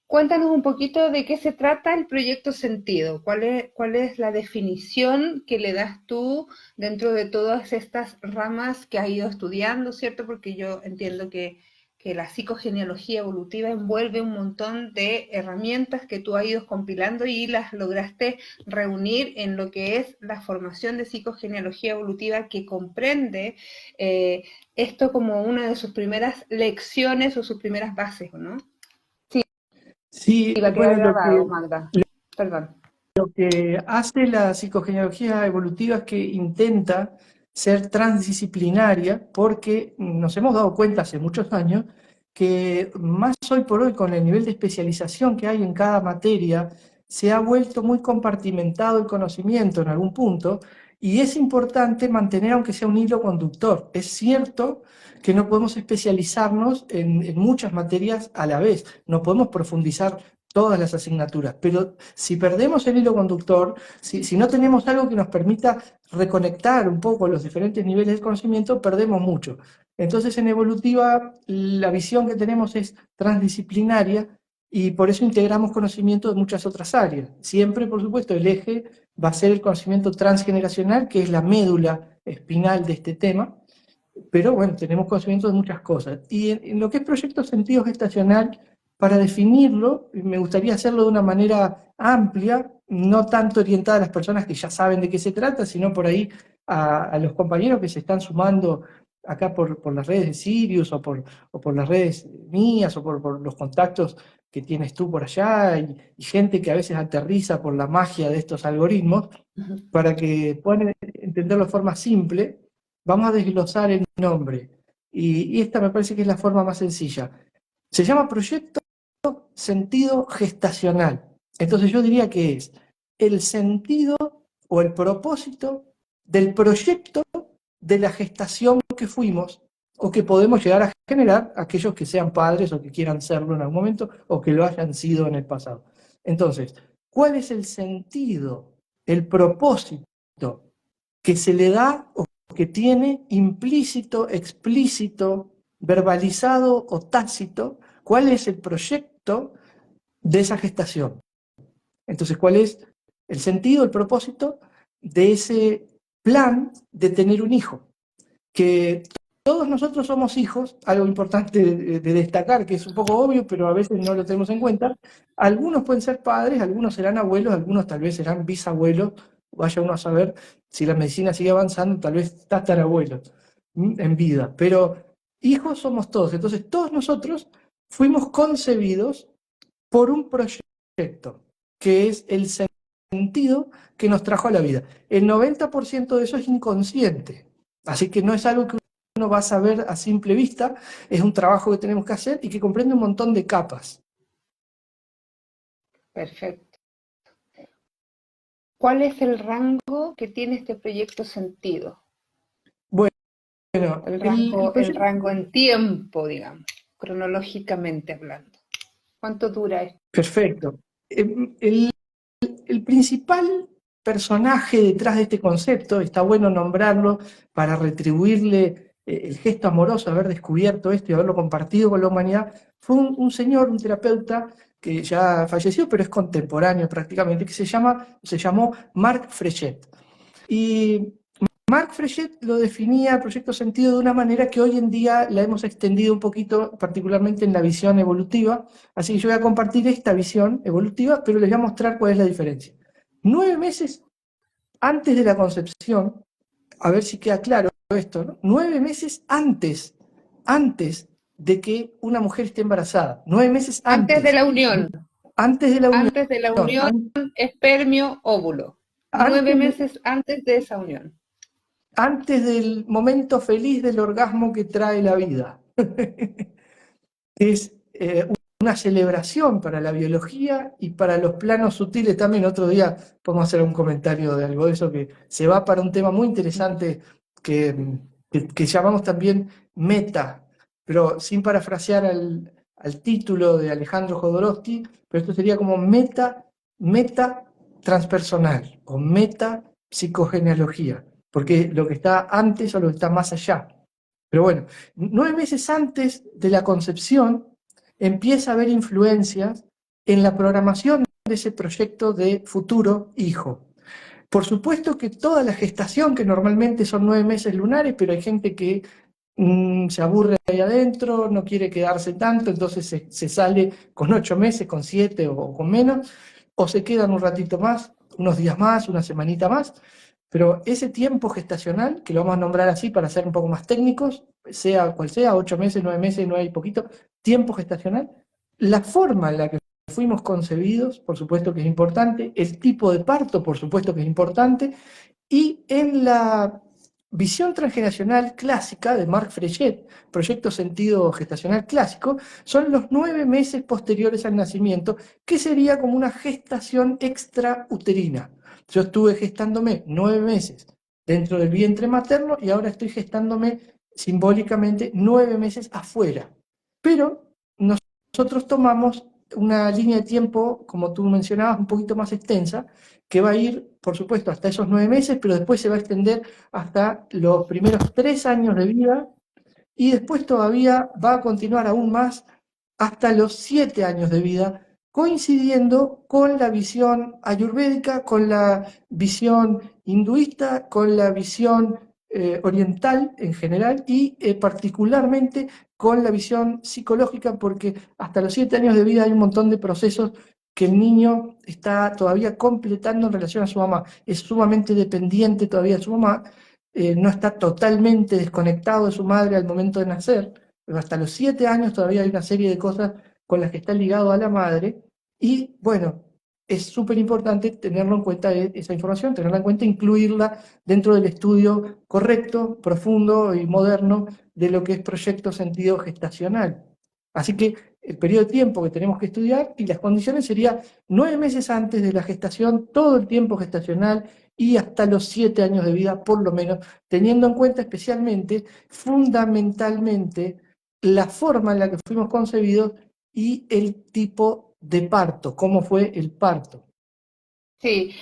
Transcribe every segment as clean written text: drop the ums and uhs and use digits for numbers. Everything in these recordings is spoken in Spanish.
Cuéntanos un poquito de qué se trata el proyecto Sentido. Cuál es la definición que le das tú dentro de todas estas ramas que has ido estudiando, ¿cierto? Porque yo entiendo que la psicogenealogía evolutiva envuelve un montón de herramientas que tú has ido compilando y las lograste reunir en lo que es la formación de psicogenealogía evolutiva que comprende eh, esto como una de sus primeras lecciones o sus primeras bases, ¿no? Sí, Iba a quedar bueno, grabado, Magda. Perdón. lo que hace la psicogenealogía evolutiva es que intenta ser transdisciplinaria porque nos hemos dado cuenta hace muchos años que más hoy por hoy con el nivel de especialización que hay en cada materia, se ha vuelto muy compartimentado el conocimiento en algún punto y es importante mantener aunque sea un hilo conductor. Es cierto que no podemos especializarnos en muchas materias a la vez, no podemos profundizar todas las asignaturas, pero si perdemos el hilo conductor, si no tenemos algo que nos permita reconectar un poco los diferentes niveles de conocimiento, perdemos mucho. Entonces en evolutiva la visión que tenemos es transdisciplinaria y por eso integramos conocimiento de muchas otras áreas. Siempre, por supuesto, el eje va a ser el conocimiento transgeneracional, que es la médula espinal de este tema, pero bueno, tenemos conocimiento de muchas cosas. Y en lo que es proyecto sentido gestacional, para definirlo, me gustaría hacerlo de una manera amplia, no tanto orientada a las personas que ya saben de qué se trata, sino por ahí a los compañeros que se están sumando acá por las redes de Sirius o por las redes mías o por los contactos que tienes tú por allá y gente que a veces aterriza por la magia de estos algoritmos, para que puedan entenderlo de forma simple. Vamos a desglosar el nombre. Y esta me parece que es la forma más sencilla. Se llama proyecto sentido gestacional. Entonces yo diría que es el sentido o el propósito del proyecto de la gestación que fuimos o que podemos llegar a generar aquellos que sean padres o que quieran serlo en algún momento o que lo hayan sido en el pasado. Entonces, ¿cuál es el sentido, el propósito que se le da o que tiene implícito, explícito, verbalizado o tácito? ¿Cuál es el proyecto de esa gestación? Entonces, ¿cuál es el sentido, el propósito de ese plan de tener un hijo? Que todos nosotros somos hijos, algo importante de destacar, que es un poco obvio, pero a veces no lo tenemos en cuenta. Algunos pueden ser padres, algunos serán abuelos, algunos tal vez serán bisabuelos, vaya uno a saber si la medicina sigue avanzando, tal vez tatarabuelos en vida, pero hijos somos todos. Entonces todos nosotros fuimos concebidos por un proyecto, que es el sentido que nos trajo a la vida. El 90% de eso es inconsciente, así que no es algo que uno va a saber a simple vista, es un trabajo que tenemos que hacer y que comprende un montón de capas. Perfecto. ¿Cuál es el rango que tiene este proyecto Sentido? Bueno, el El proyecto, rango en tiempo, digamos, cronológicamente hablando. ¿Cuánto dura esto? perfecto. El, el principal personaje detrás de este concepto, está bueno nombrarlo para retribuirle el gesto amoroso de haber descubierto esto y haberlo compartido con la humanidad, fue un señor, un terapeuta que ya falleció, pero es contemporáneo prácticamente, que se llamó Marc Frechet. Y Marc Frechet lo definía el proyecto sentido de una manera que hoy en día la hemos extendido un poquito, particularmente en la visión evolutiva. Así que yo voy a compartir esta visión evolutiva, pero les voy a mostrar cuál es la diferencia. 9 meses antes de la concepción, a ver si queda claro esto, ¿no? 9 meses antes de que una mujer esté embarazada. 9 meses Antes de antes, la unión, antes de la unión, antes de la unión, espermio, óvulo. Nueve antes de, meses antes de esa unión. antes del momento feliz del orgasmo que trae la vida. Es una celebración para la biología y para los planos sutiles también. Otro día podemos hacer un comentario de algo de eso que se va para un tema muy interesante que llamamos también meta, pero sin parafrasear al título de Alejandro Jodorowsky, pero esto sería como meta transpersonal o meta psicogenealogía, porque lo que está antes o lo que está más allá. Pero bueno, 9 meses antes de la concepción empieza a haber influencias en la programación de ese proyecto de futuro hijo. Por supuesto que toda la gestación, que normalmente son 9 meses lunares, pero hay gente que se aburre ahí adentro, no quiere quedarse tanto, entonces se sale con 8 meses, con 7 o con menos, o se quedan un ratito más, unos días más, una semanita más, pero ese tiempo gestacional, que lo vamos a nombrar así para ser un poco más técnicos, sea cual sea, 8 meses, 9 meses, 9 y poquito, tiempo gestacional, la forma en la que fuimos concebidos, por supuesto que es importante, el tipo de parto, por supuesto que es importante, y en la visión transgeneracional clásica de Marc Frechet, proyecto sentido gestacional clásico, son los 9 meses posteriores al nacimiento, que sería como una gestación extrauterina. Yo estuve gestándome 9 meses dentro del vientre materno y ahora estoy gestándome simbólicamente 9 meses afuera. Pero nosotros tomamos una línea de tiempo, como tú mencionabas, un poquito más extensa, que va a ir, por supuesto, hasta esos 9 meses, pero después se va a extender hasta los primeros 3 años de vida y después todavía va a continuar aún más hasta los 7 años de vida, coincidiendo con la visión ayurvédica, con la visión hinduista, con la visión oriental en general y particularmente con la visión psicológica, porque hasta los 7 años de vida hay un montón de procesos que el niño está todavía completando en relación a su mamá. Es sumamente dependiente todavía de su mamá, no está totalmente desconectado de su madre al momento de nacer, pero hasta los 7 años todavía hay una serie de cosas con las que está ligado a la madre, y bueno, es súper importante tenerlo en cuenta esa información, tenerla en cuenta, incluirla dentro del estudio correcto, profundo y moderno de lo que es proyecto sentido gestacional. Así que el periodo de tiempo que tenemos que estudiar y las condiciones sería 9 meses antes de la gestación, todo el tiempo gestacional y hasta los 7 años de vida, por lo menos, teniendo en cuenta especialmente, fundamentalmente, la forma en la que fuimos concebidos y el tipo de parto, cómo fue el parto. Sí,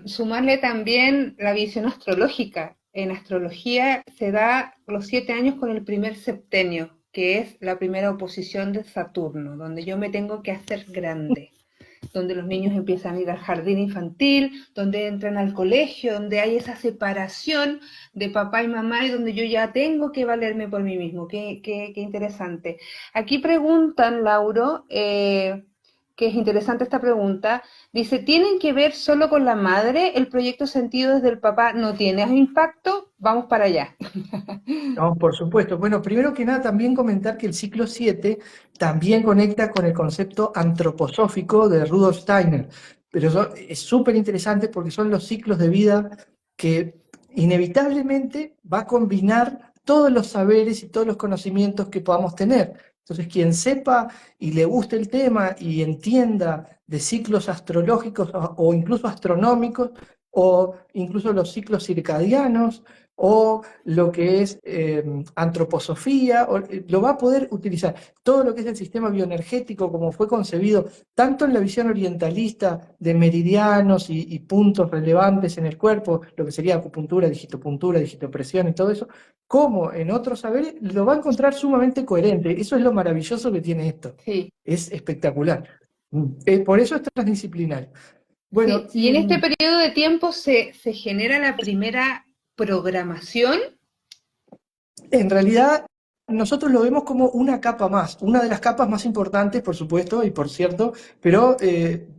sumarle también la visión astrológica. En astrología se da los 7 años con el primer septenio, que es la primera oposición de Saturno, donde yo me tengo que hacer grande, donde los niños empiezan a ir al jardín infantil, donde entran al colegio, donde hay esa separación de papá y mamá y donde yo ya tengo que valerme por mí mismo. Qué interesante. Aquí preguntan, Lauro, que es interesante esta pregunta, dice, ¿tienen que ver solo con la madre? ¿El proyecto sentido desde el papá no tiene impacto? Vamos para allá. No, por supuesto. Bueno, primero que nada, también comentar que el ciclo 7 también conecta con el concepto antroposófico de Rudolf Steiner. Pero es súper interesante porque son los ciclos de vida que inevitablemente va a combinar todos los saberes y todos los conocimientos que podamos tener. Entonces, quien sepa y le guste el tema y entienda de ciclos astrológicos o incluso astronómicos, o incluso los ciclos circadianos, o lo que es antroposofía, lo va a poder utilizar. Todo lo que es el sistema bioenergético, como fue concebido, tanto en la visión orientalista de meridianos y puntos relevantes en el cuerpo, lo que sería acupuntura, digitopresión y todo eso, como en otros saberes, lo va a encontrar sumamente coherente. Eso es lo maravilloso que tiene esto. Sí, Es espectacular. Por eso es transdisciplinario. Bueno, sí. Y en este periodo de tiempo se genera la primera programación. en realidad, nosotros lo vemos como una capa más, una de las capas más importantes, por supuesto, y por cierto, pero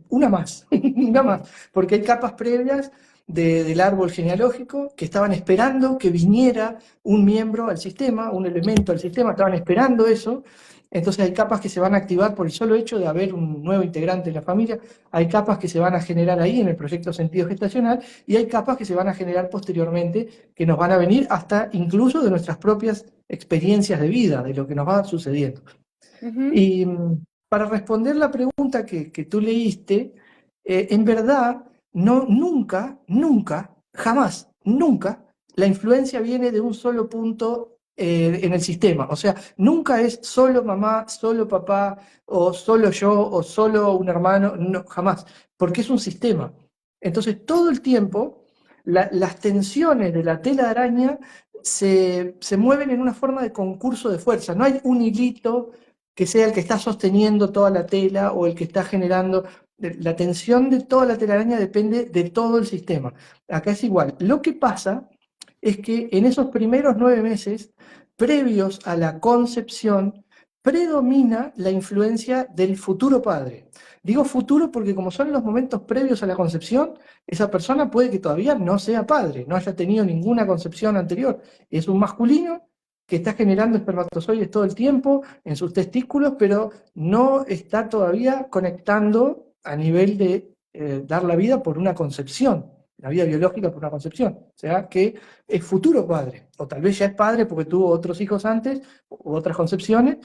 una más, una más, porque hay capas previas del árbol genealógico que estaban esperando que viniera un miembro al sistema, un elemento al sistema, estaban esperando eso. Entonces hay capas que se van a activar por el solo hecho de haber un nuevo integrante en la familia, hay capas que se van a generar ahí en el proyecto sentido gestacional y hay capas que se van a generar posteriormente que nos van a venir hasta incluso de nuestras propias experiencias de vida, de lo que nos va sucediendo. Ujú. Y para responder la pregunta que tú leíste, en verdad, no, nunca, nunca, jamás, nunca, la influencia viene de un solo punto en el sistema. O sea, nunca es solo mamá, solo papá, o solo yo, o solo un hermano, no, jamás, porque es un sistema. Entonces, todo el tiempo, las tensiones de la tela de araña se mueven en una forma de concurso de fuerza. No hay un hilito que sea el que está sosteniendo toda la tela o el que está generando. La tensión de toda la telaraña depende de todo el sistema. Acá es igual. Lo que pasa es que en esos primeros 9 meses, previos a la concepción, predomina la influencia del futuro padre. Digo futuro porque como son los momentos previos a la concepción, esa persona puede que todavía no sea padre, no haya tenido ninguna concepción anterior. Es un masculino que está generando espermatozoides todo el tiempo en sus testículos, pero no está todavía conectando a nivel de dar la vida por una concepción, la vida biológica por una concepción. O sea, que es futuro padre, o tal vez ya es padre porque tuvo otros hijos antes, u otras concepciones,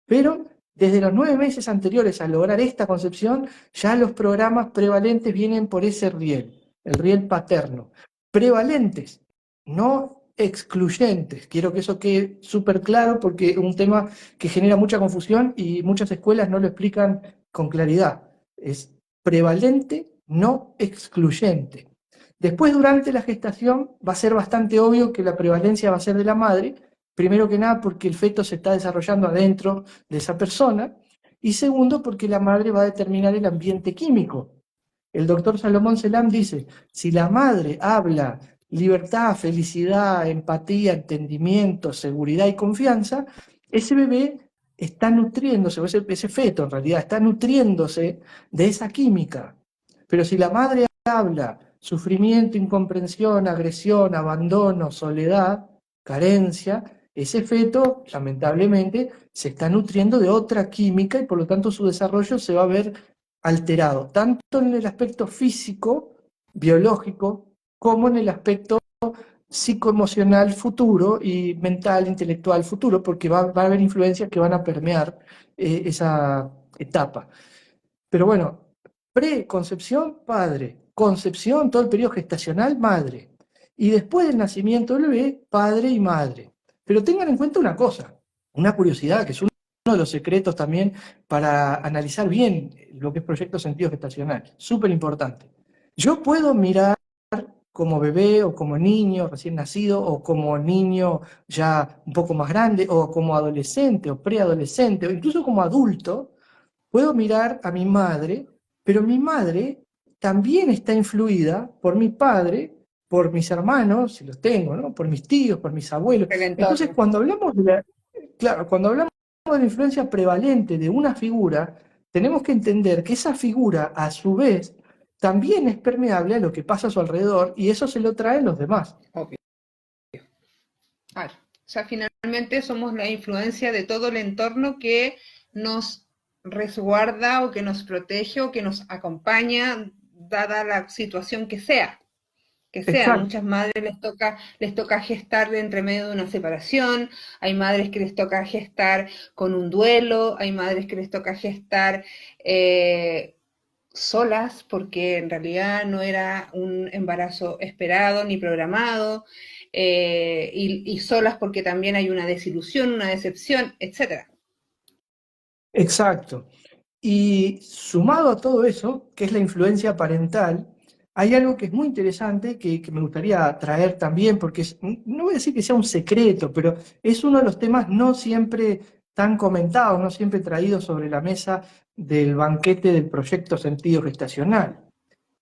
pero desde los 9 meses anteriores a lograr esta concepción, ya los programas prevalentes vienen por ese riel, el riel paterno. Prevalentes, no excluyentes. Quiero que eso quede súper claro porque es un tema que genera mucha confusión y muchas escuelas no lo explican con claridad. Es prevalente, no excluyente. Después, durante la gestación, va a ser bastante obvio que la prevalencia va a ser de la madre, primero que nada porque el feto se está desarrollando adentro de esa persona, y segundo porque la madre va a determinar el ambiente químico. El doctor Salomón Selam dice, si la madre habla libertad, felicidad, empatía, entendimiento, seguridad y confianza, ese bebé está nutriéndose, o ese feto en realidad está nutriéndose de esa química. Pero si la madre habla sufrimiento, incomprensión, agresión, abandono, soledad, carencia, ese feto, lamentablemente, se está nutriendo de otra química y por lo tanto su desarrollo se va a ver alterado, tanto en el aspecto físico, biológico, como en el aspecto psicoemocional futuro y mental, intelectual futuro, porque va a haber influencias que van a permear esa etapa. Pero bueno, preconcepción, padre. Concepción, todo el periodo gestacional, madre. Y después del nacimiento del bebé, padre y madre. Pero tengan en cuenta una cosa, una curiosidad, que es uno de los secretos también para analizar bien lo que es proyecto sentido gestacional. Súper importante. Yo puedo mirar como bebé o como niño recién nacido o como niño ya un poco más grande o como adolescente o preadolescente o incluso como adulto, puedo mirar a mi madre, pero mi madre también está influida por mi padre, por mis hermanos, si los tengo, ¿no? Por mis tíos, por mis abuelos. El Entonces, entorno. claro, cuando hablamos de la influencia prevalente de una figura, tenemos que entender que esa figura, a su vez, también es permeable a lo que pasa a su alrededor y eso se lo traen los demás. Obvio. Claro. O sea, finalmente somos la influencia de todo el entorno que nos resguarda o que nos protege o que nos acompaña dada la situación que sea. Que sea, a Exacto. muchas madres les toca gestar de entre medio de una separación, hay madres que les toca gestar con un duelo, hay madres que les toca gestar solas porque en realidad no era un embarazo esperado ni programado, y solas porque también hay una desilusión, una decepción, etcétera. Exacto. Y sumado a todo eso, que es la influencia parental, hay algo que es muy interesante que me gustaría traer también, porque no voy a decir que sea un secreto, pero es uno de los temas no siempre tan comentados, no siempre traídos sobre la mesa del banquete del proyecto sentido gestacional.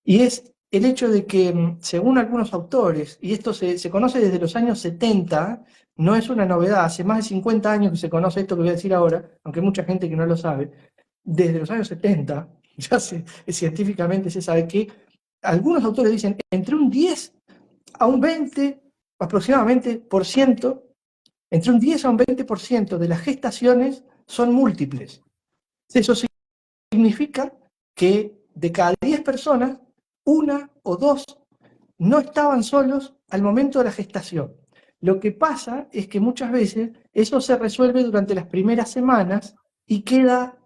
Y es el hecho de que, según algunos autores, y esto se conoce desde los años 70, no es una novedad, hace más de 50 años que se conoce esto que voy a decir ahora, aunque hay mucha gente que no lo sabe, desde los años 70, científicamente se sabe que algunos autores dicen entre un 10 a un 20 aproximadamente por ciento, entre un 10 a un 20% de las gestaciones son múltiples. Eso significa que de cada 10 personas, una o dos no estaban solos al momento de la gestación. Lo que pasa es que muchas veces eso se resuelve durante las primeras semanas y queda,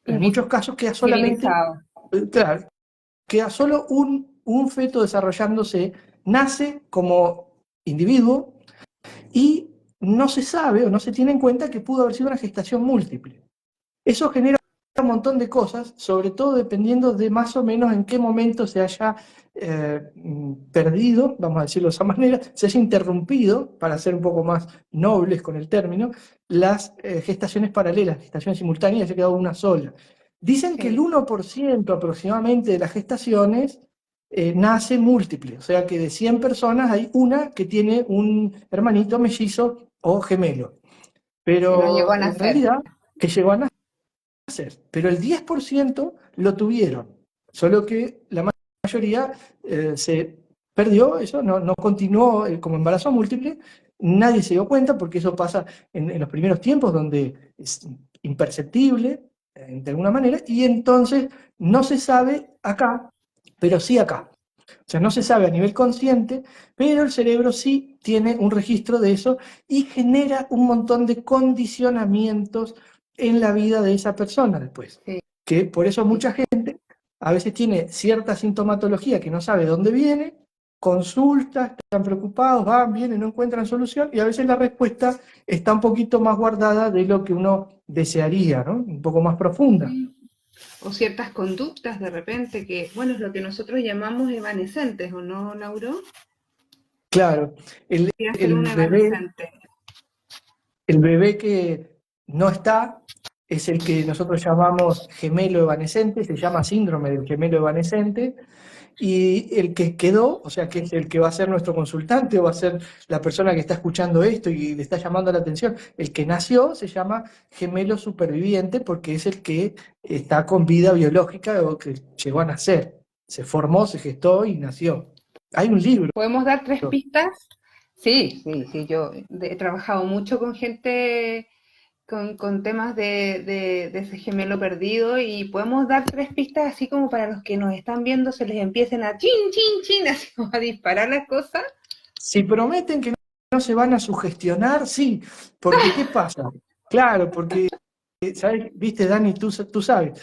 en muchos casos, queda solamente, Minimizado. claro, queda solo un feto desarrollándose, nace como individuo y no se sabe o no se tiene en cuenta que pudo haber sido una gestación múltiple. Eso genera un montón de cosas, sobre todo dependiendo de más o menos en qué momento se haya perdido, vamos a decirlo de esa manera, se haya interrumpido, para ser un poco más nobles con el término, las gestaciones paralelas, gestaciones simultáneas, se ha quedado una sola. Dicen que el Sí. 1% aproximadamente de las gestaciones nace múltiple, o sea que de 100 personas hay una que tiene un hermanito mellizo o gemelo, Que no llegó pero a en nacer. realidad que llegó a nacer, pero el 10% lo tuvieron, solo que la mayoría se perdió, eso no continuó como embarazo múltiple, nadie se dio cuenta porque eso pasa en los primeros tiempos donde es imperceptible, de alguna manera, y entonces no se sabe acá, pero sí acá. O sea, no se sabe a nivel consciente, pero el cerebro sí tiene un registro de eso y genera un montón de condicionamientos en la vida de esa persona después. Sí, Que por eso sí. mucha gente a veces tiene cierta sintomatología que no sabe de dónde viene, consulta, están preocupados, van, vienen, no encuentran solución, y a veces la respuesta está un poquito más guardada de lo que uno desearía, ¿no? Un poco más profunda. Sí. O ciertas conductas de repente que, bueno, es lo que nosotros llamamos evanescentes, ¿o no, Lauro? Claro, el, Quiere ser el un bebé evanescente. El bebé que no está es el que nosotros llamamos gemelo evanescente, se llama síndrome del gemelo evanescente, y el que quedó, o sea, que es el que va a ser nuestro consultante o va a ser la persona que está escuchando esto y le está llamando la atención, el que nació se llama gemelo superviviente porque es el que está con vida biológica o que llegó a nacer, se formó, se gestó y nació. Hay un libro. ¿Podemos dar tres pistas? Sí, sí, sí. Yo he trabajado mucho con gente con temas de ese gemelo perdido y podemos dar tres pistas así como para los que nos están viendo se les empiecen a chin, chin, chin, así como a disparar las cosas. Si prometen que no se van a sugestionar, sí, porque ¿qué pasa? Claro, porque, ¿sabes? Viste, Dani, tú sabes,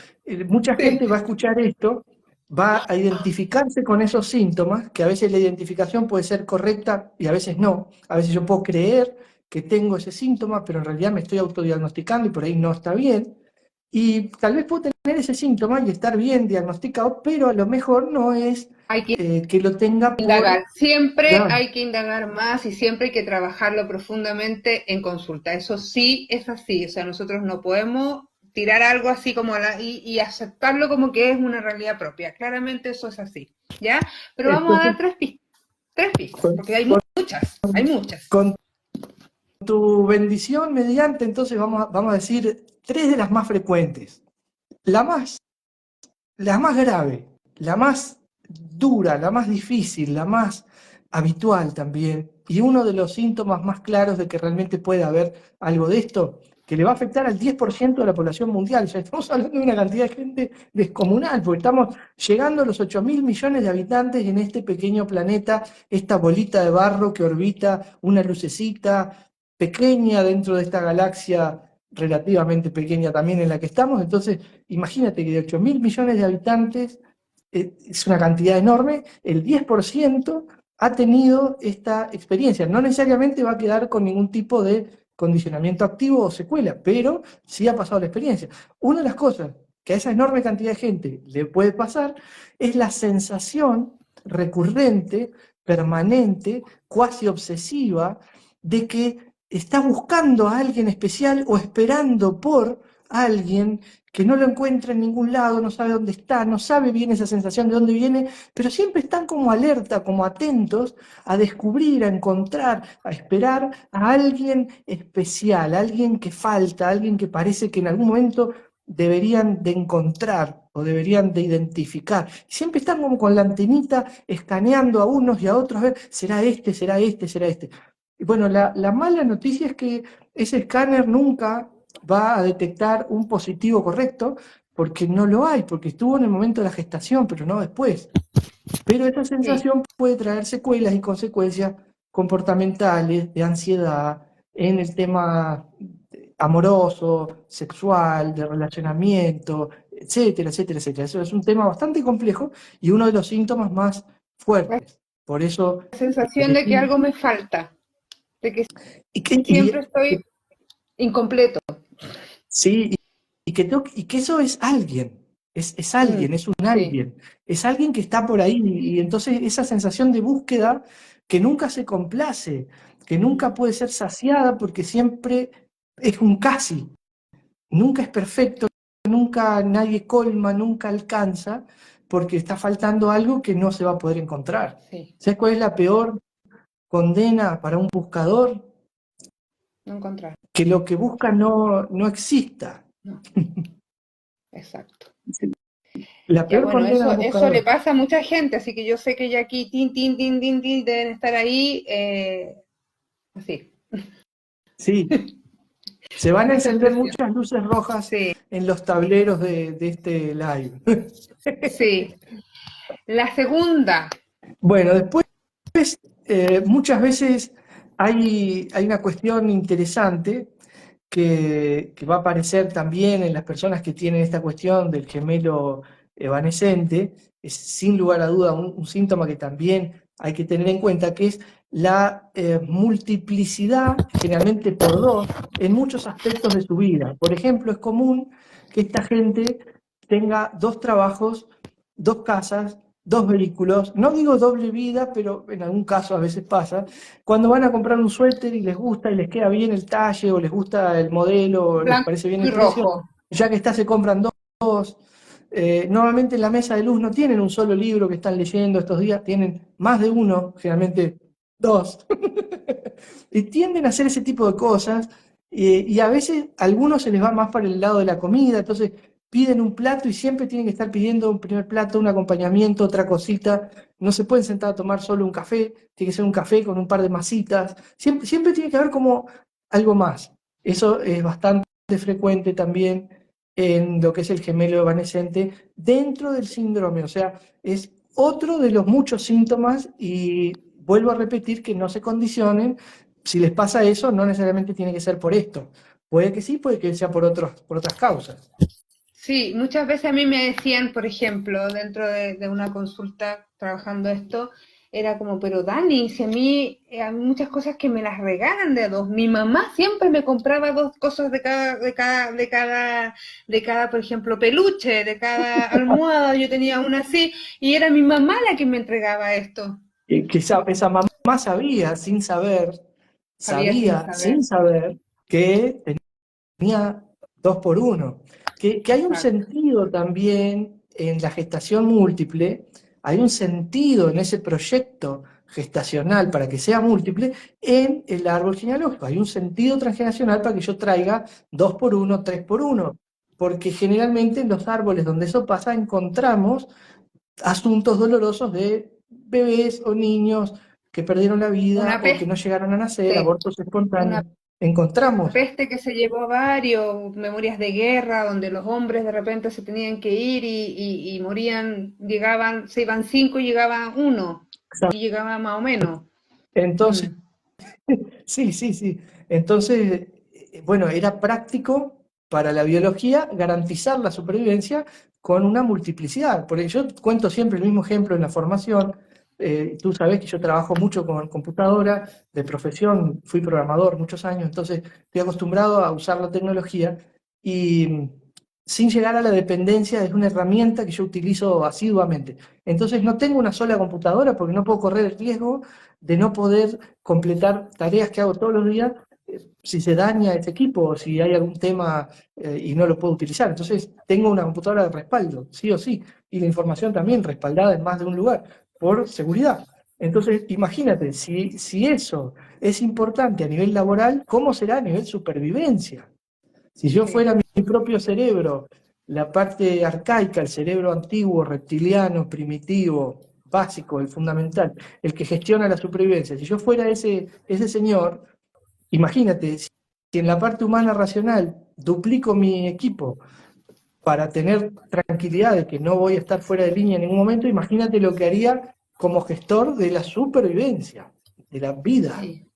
mucha Sí. gente va a escuchar esto, va a identificarse con esos síntomas, que a veces la identificación puede ser correcta y a veces no. A veces yo puedo creer que tengo ese síntoma, pero en realidad me estoy autodiagnosticando y por ahí no está bien. Y tal vez puedo tener ese síntoma y estar bien diagnosticado, pero a lo mejor no es Hay que que lo tenga por... indagar, siempre Claro. hay que indagar más y siempre hay que trabajarlo profundamente en consulta. Eso sí es así, o sea, nosotros no podemos tirar algo así como y aceptarlo como que es una realidad propia. Claramente eso es así, ¿ya? Pero vamos a Entonces, dar tres pistas, con, porque muchas, hay muchas. con tu bendición mediante, entonces vamos a decir tres de las más frecuentes. La más, la más grave, la más dura, la más difícil, la más habitual también, y uno de los síntomas más claros de que realmente puede haber algo de esto, que le va a afectar al 10% de la población mundial. Ya estamos hablando de una cantidad de gente descomunal, porque estamos llegando a los 8.000 millones de habitantes en este pequeño planeta, esta bolita de barro que orbita una lucecita pequeña dentro de esta galaxia relativamente pequeña también en la que estamos. Entonces, imagínate que de 8.000 millones de habitantes, es una cantidad enorme, el 10% ha tenido esta experiencia. No necesariamente va a quedar con ningún tipo de condicionamiento activo o secuela, pero sí ha pasado la experiencia. Una de las cosas que a esa enorme cantidad de gente le puede pasar es la sensación recurrente, permanente, cuasi obsesiva, de que está buscando a alguien especial o esperando por alguien que no lo encuentra en ningún lado, no sabe dónde está, no sabe bien esa sensación de dónde viene, pero siempre están como alerta, como atentos a descubrir, a encontrar, a esperar a alguien especial, a alguien que falta, a alguien que parece que en algún momento deberían de encontrar o deberían de identificar. Siempre están como con la antenita escaneando a unos y a otros, a ver, será este, será este, será este. Y bueno, la mala noticia es que ese escáner nunca va a detectar un positivo correcto, porque no lo hay, porque estuvo en el momento de la gestación, pero no después. Pero esa Sí. sensación puede traer secuelas y consecuencias comportamentales, de ansiedad, en el tema amoroso, sexual, de relacionamiento, etcétera, etcétera, etcétera. Eso es un tema bastante complejo y uno de los síntomas más La fuertes. Por eso, sensación de que algo me falta, de que y, que- siempre y- estoy incompleto. sí, y que eso es alguien, es alguien, es un Sí, alguien, es alguien que está por ahí, y entonces esa sensación de búsqueda que nunca se complace, que nunca puede ser saciada porque siempre es un casi, nunca es perfecto, nunca nadie colma, nunca alcanza, porque está faltando algo que no se va a poder encontrar. sí, ¿Sabes cuál es la peor condena para un buscador? no encontrar. Que lo que busca no exista. No, exacto. La Ya, peor bueno, condena a un eso le buscador. pasa a mucha gente, así que yo sé que ya aquí, tin, tin, tin, tin, tin, deben estar ahí, así. Sí, se van a Esa encender expresión. muchas luces rojas Sí, en los tableros de este live. sí. La segunda, Bueno, después muchas veces hay una cuestión interesante que va a aparecer también en las personas que tienen esta cuestión del gemelo evanescente, es sin lugar a duda un síntoma que también hay que tener en cuenta, que es la multiplicidad, generalmente por dos, en muchos aspectos de su vida. Por ejemplo, es común que esta gente tenga dos trabajos, dos casas, dos vehículos, no digo doble vida, pero en algún caso a veces pasa, cuando van a comprar un suéter y les gusta y les queda bien el talle o les gusta el modelo o les blanco parece bien y el precio, rojo. ya que está se compran dos. Normalmente en la mesa de luz no tienen un solo libro que están leyendo estos días, tienen más de uno, generalmente dos. Y tienden a hacer ese tipo de cosas y a veces a algunos se les va más para el lado de la comida, entonces piden un plato y siempre tienen que estar pidiendo un primer plato, un acompañamiento, otra cosita. No se pueden sentar a tomar solo un café, tiene que ser un café con un par de masitas. Siempre tiene que haber como algo más. Eso es bastante frecuente también en lo que es el gemelo evanescente dentro del síndrome. O sea, es otro de los muchos síntomas y vuelvo a repetir que no se condicionen. Si les pasa eso, no necesariamente tiene que ser por esto. Puede que sí, puede que sea por otras causas. Sí, muchas veces a mí me decían, por ejemplo, dentro de una consulta trabajando esto, era como, pero Dani, si a mí hay muchas cosas que me las regalan de a dos. Mi mamá siempre me compraba dos cosas de cada, por ejemplo, peluche, de cada almohada. Yo tenía una así y era mi mamá la que me entregaba esto. Que esa mamá Sabía sin sabía saber. sin saber que tenía dos por uno. Que hay un Exacto. sentido también en la gestación múltiple, hay un sentido en ese proyecto gestacional para que sea múltiple en el árbol genealógico. Hay un sentido transgeneracional para que yo traiga dos por uno, tres por uno. Porque generalmente en los árboles donde eso pasa encontramos asuntos dolorosos de bebés o niños que perdieron la vida Una o que no llegaron a nacer, peste, abortos una espontáneos. Encontramos. peste que se llevó a varios, memorias de guerra, donde los hombres de repente se tenían que ir y morían, llegaban, se iban cinco y llegaba uno, y llegaba más o menos. Entonces, Mm, sí, sí, sí. Entonces, bueno, era práctico para la biología garantizar la supervivencia con una multiplicidad. Porque yo cuento siempre el mismo ejemplo en la formación. Tú sabes que yo trabajo mucho con computadora, de profesión, fui programador muchos años, entonces estoy acostumbrado a usar la tecnología y sin llegar a la dependencia es una herramienta que yo utilizo asiduamente. Entonces no tengo una sola computadora porque no puedo correr el riesgo de no poder completar tareas que hago todos los días si se daña ese equipo o si hay algún tema y no lo puedo utilizar. Entonces tengo una computadora de respaldo, sí o sí, y la información también respaldada en más de un lugar, por seguridad. Entonces, imagínate, si eso es importante a nivel laboral, ¿cómo será a nivel supervivencia? Si yo sí, fuera mi propio cerebro, la parte arcaica, el cerebro antiguo, reptiliano, primitivo, básico, el fundamental, el que gestiona la supervivencia, si yo fuera ese señor, imagínate, si en la parte humana racional duplico mi equipo para tener tranquilidad de que no voy a estar fuera de línea en ningún momento, imagínate lo que haría como gestor de la supervivencia, de la vida. sí,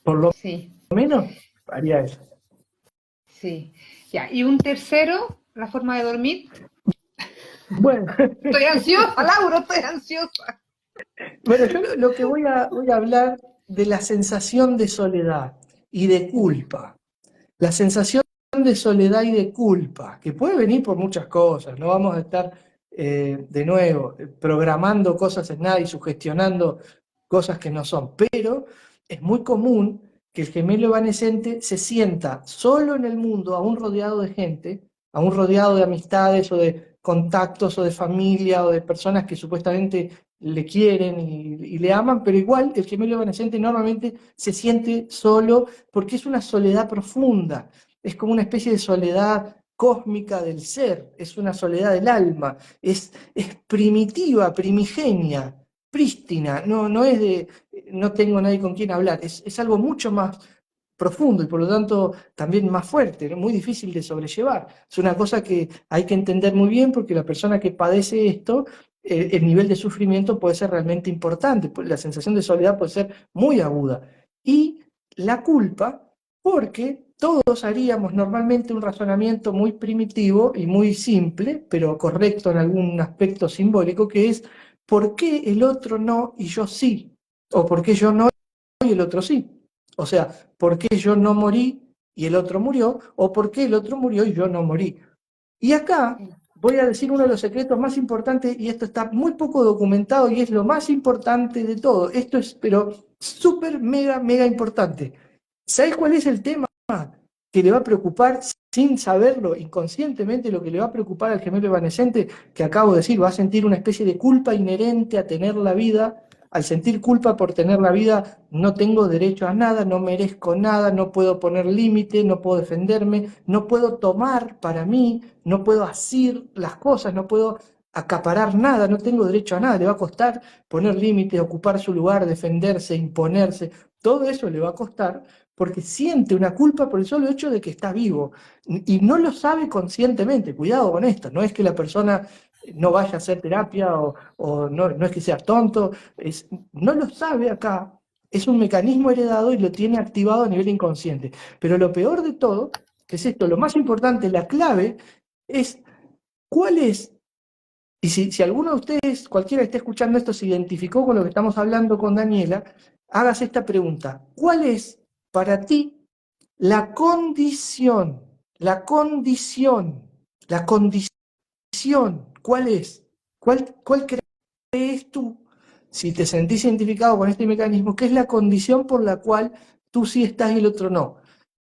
Por lo sí, menos haría eso. sí. Ya, y un tercero, la forma de dormir. Bueno, Estoy ansiosa, Laura, estoy ansiosa. bueno, yo lo que voy a hablar de la sensación de soledad y de culpa. La sensación de soledad y de culpa, que puede venir por muchas cosas, no vamos a estar de nuevo programando cosas en nada y sugestionando cosas que no son, pero es muy común que el gemelo evanescente se sienta solo en el mundo, aún rodeado de gente, aún rodeado de amistades o de contactos o de familia o de personas que supuestamente le quieren y le aman, pero igual el gemelo evanescente normalmente se siente solo porque es una soledad profunda, es como una especie de soledad cósmica del ser, es una soledad del alma, es primitiva, primigenia, prístina, no es de no tengo nadie con quien hablar, es algo mucho más profundo y por lo tanto también más fuerte, ¿no? Muy difícil de sobrellevar. Es una cosa que hay que entender muy bien porque la persona que padece esto, el nivel de sufrimiento puede ser realmente importante, la sensación de soledad puede ser muy aguda. Y la culpa, porque todos haríamos normalmente un razonamiento muy primitivo y muy simple, pero correcto en algún aspecto simbólico, que es ¿por qué el otro no y yo sí? ¿O por qué yo no y el otro sí? O sea, ¿por qué yo no morí y el otro murió? ¿O por qué el otro murió y yo no morí? Y acá voy a decir uno de los secretos más importantes, y esto está muy poco documentado y es lo más importante de todo. Esto es, pero súper, mega, mega importante. ¿Sabes cuál es el tema que le va a preocupar sin saberlo inconscientemente, lo que le va a preocupar al gemelo evanescente que acabo de decir? Va a sentir una especie de culpa inherente a tener la vida. Al sentir culpa por tener la vida, no tengo derecho a nada, no merezco nada, no puedo poner límite, no puedo defenderme, no puedo tomar para mí, no puedo asir las cosas, no puedo acaparar nada, no tengo derecho a nada. Le va a costar poner límites, ocupar su lugar, defenderse, imponerse. Todo eso le va a costar porque siente una culpa por el solo hecho de que está vivo y no lo sabe conscientemente. Cuidado con esto, no es que la persona no vaya a hacer terapia o no es que sea tonto, no lo sabe acá, es un mecanismo heredado y lo tiene activado a nivel inconsciente. Pero lo peor de todo, que es esto, lo más importante, la clave, es cuál es, y si alguno de ustedes, cualquiera que esté escuchando esto, se identificó con lo que estamos hablando con Daniela, hágase esta pregunta: ¿cuál es para ti la condición, la condición, la condición? ¿Cuál es? ¿Cuál crees tú, si te sentís identificado con este mecanismo, qué es la condición por la cual tú sí estás y el otro no?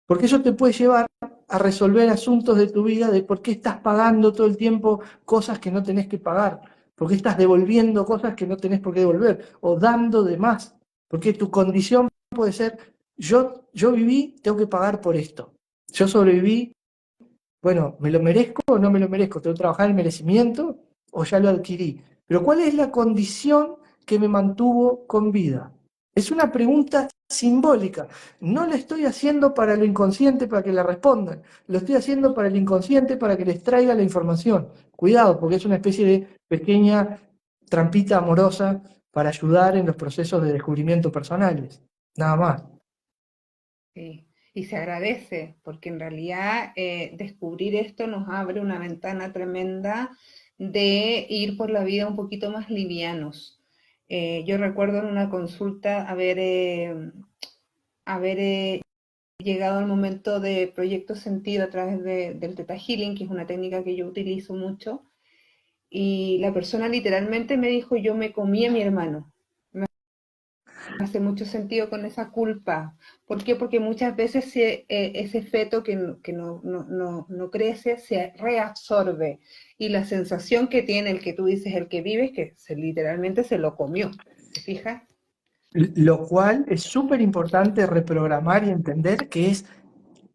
Porque eso te puede llevar a resolver asuntos de tu vida, de por qué estás pagando todo el tiempo cosas que no tenés que pagar, por qué estás devolviendo cosas que no tenés por qué devolver, o dando de más, porque tu condición puede ser: yo viví, tengo que pagar por esto, yo sobreviví, bueno, ¿me lo merezco o no me lo merezco? ¿Tengo que trabajar el merecimiento o ya lo adquirí? Pero ¿cuál es la condición que me mantuvo con vida? Es una pregunta simbólica. No la estoy haciendo para lo inconsciente para que la respondan. Lo estoy haciendo para el inconsciente para que les traiga la información. Cuidado, porque es una especie de pequeña trampita amorosa para ayudar en los procesos de descubrimiento personales. Nada más. Sí, y se agradece, porque en realidad descubrir esto nos abre una ventana tremenda de ir por la vida un poquito más livianos. Yo recuerdo en una consulta haber llegado al momento de proyecto sentido a través del Theta Healing, que es una técnica que yo utilizo mucho, y la persona literalmente me dijo: yo me comí a mi hermano. Hace mucho sentido con esa culpa. ¿Por qué? Porque muchas veces ese feto que no crece se reabsorbe y la sensación que tiene el que tú dices, el que vive, es que literalmente se lo comió. ¿Te fijas? Lo cual es súper importante reprogramar y entender que es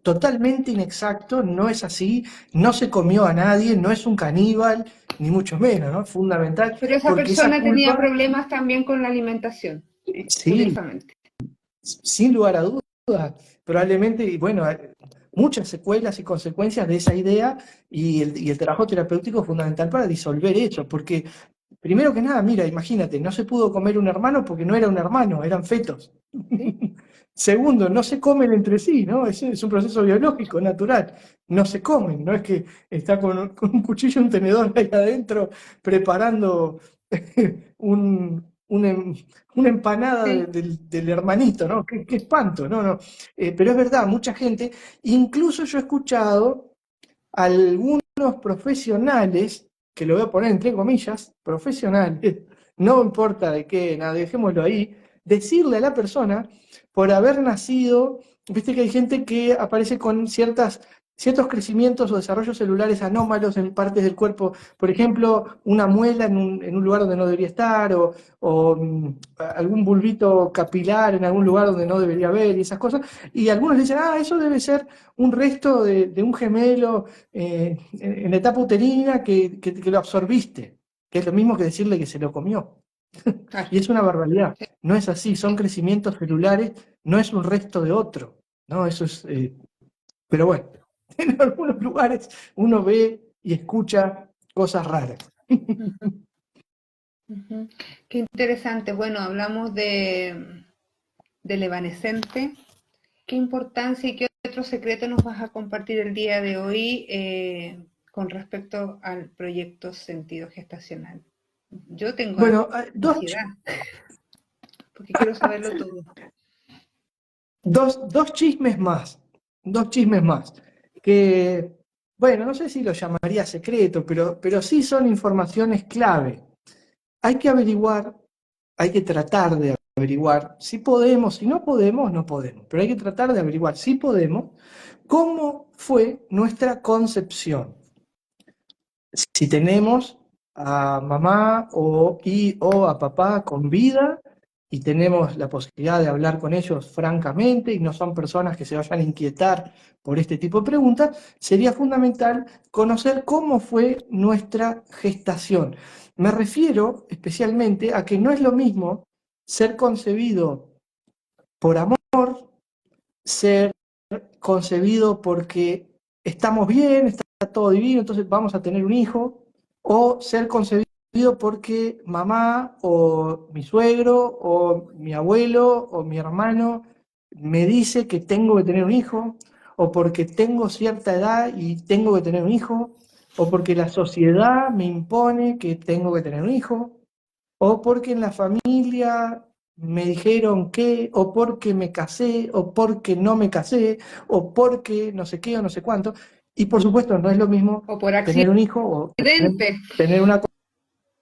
totalmente inexacto, no es así, no se comió a nadie, no es un caníbal, ni mucho menos, ¿no? Fundamental, Pero esa porque esa persona tenía culpa, problemas también con la alimentación, sí, curiosamente. sin lugar a dudas, probablemente, y bueno, muchas secuelas y consecuencias de esa idea y el trabajo terapéutico es fundamental para disolver eso, porque primero que nada, mira, imagínate, no se pudo comer un hermano porque no era un hermano, eran fetos. ¿Sí? Segundo, no se comen entre sí, ¿no? Es un proceso biológico, natural. No se comen, no es que está con un cuchillo y un tenedor ahí adentro preparando un, una empanada Sí, del hermanito, ¿no? Qué espanto, no, no. Pero es verdad, mucha gente, incluso yo he escuchado a algunos profesionales, que lo voy a poner entre comillas, profesionales, no importa de qué, nada, dejémoslo ahí, decirle a la persona por haber nacido, viste que hay gente que aparece con ciertos crecimientos o desarrollos celulares anómalos en partes del cuerpo, por ejemplo, una muela en un lugar donde no debería estar, o algún bulbito capilar en algún lugar donde no debería haber, y esas cosas, y algunos dicen, eso debe ser un resto de un gemelo en la etapa uterina que lo absorbiste, que es lo mismo que decirle que se lo comió. claro, Y es una barbaridad. sí, No es así, son sí. crecimientos celulares, no es un resto de otro. ¿No? Eso es, pero bueno, en algunos lugares uno ve y escucha cosas raras. Ujú, ujú. Qué interesante. Bueno, hablamos del evanescente. ¿Qué importancia y qué otro secreto nos vas a compartir el día de hoy con respecto al proyecto Sentido Gestacional? Yo tengo Bueno, ansiedad porque quiero saberlo todo. dos chismes más, que, bueno, no sé si lo llamaría secreto, pero sí son informaciones clave. Hay que averiguar, hay que tratar de averiguar si podemos, si no podemos, no podemos, pero hay que tratar de averiguar si podemos cómo fue nuestra concepción. Si tenemos a mamá o a papá con vida y tenemos la posibilidad de hablar con ellos francamente y no son personas que se vayan a inquietar por este tipo de preguntas, sería fundamental conocer cómo fue nuestra gestación. Me refiero especialmente a que no es lo mismo ser concebido por amor, ser concebido porque estamos bien, está todo divino, entonces vamos a tener un hijo, o ser concebido porque mamá o mi suegro o mi abuelo o mi hermano me dice que tengo que tener un hijo, o porque tengo cierta edad y tengo que tener un hijo, o porque la sociedad me impone que tengo que tener un hijo, o porque en la familia me dijeron que, o porque me casé, o porque no me casé, o porque no sé qué o no sé cuánto. Y por supuesto no es lo mismo O por tener un hijo o accidente. tener una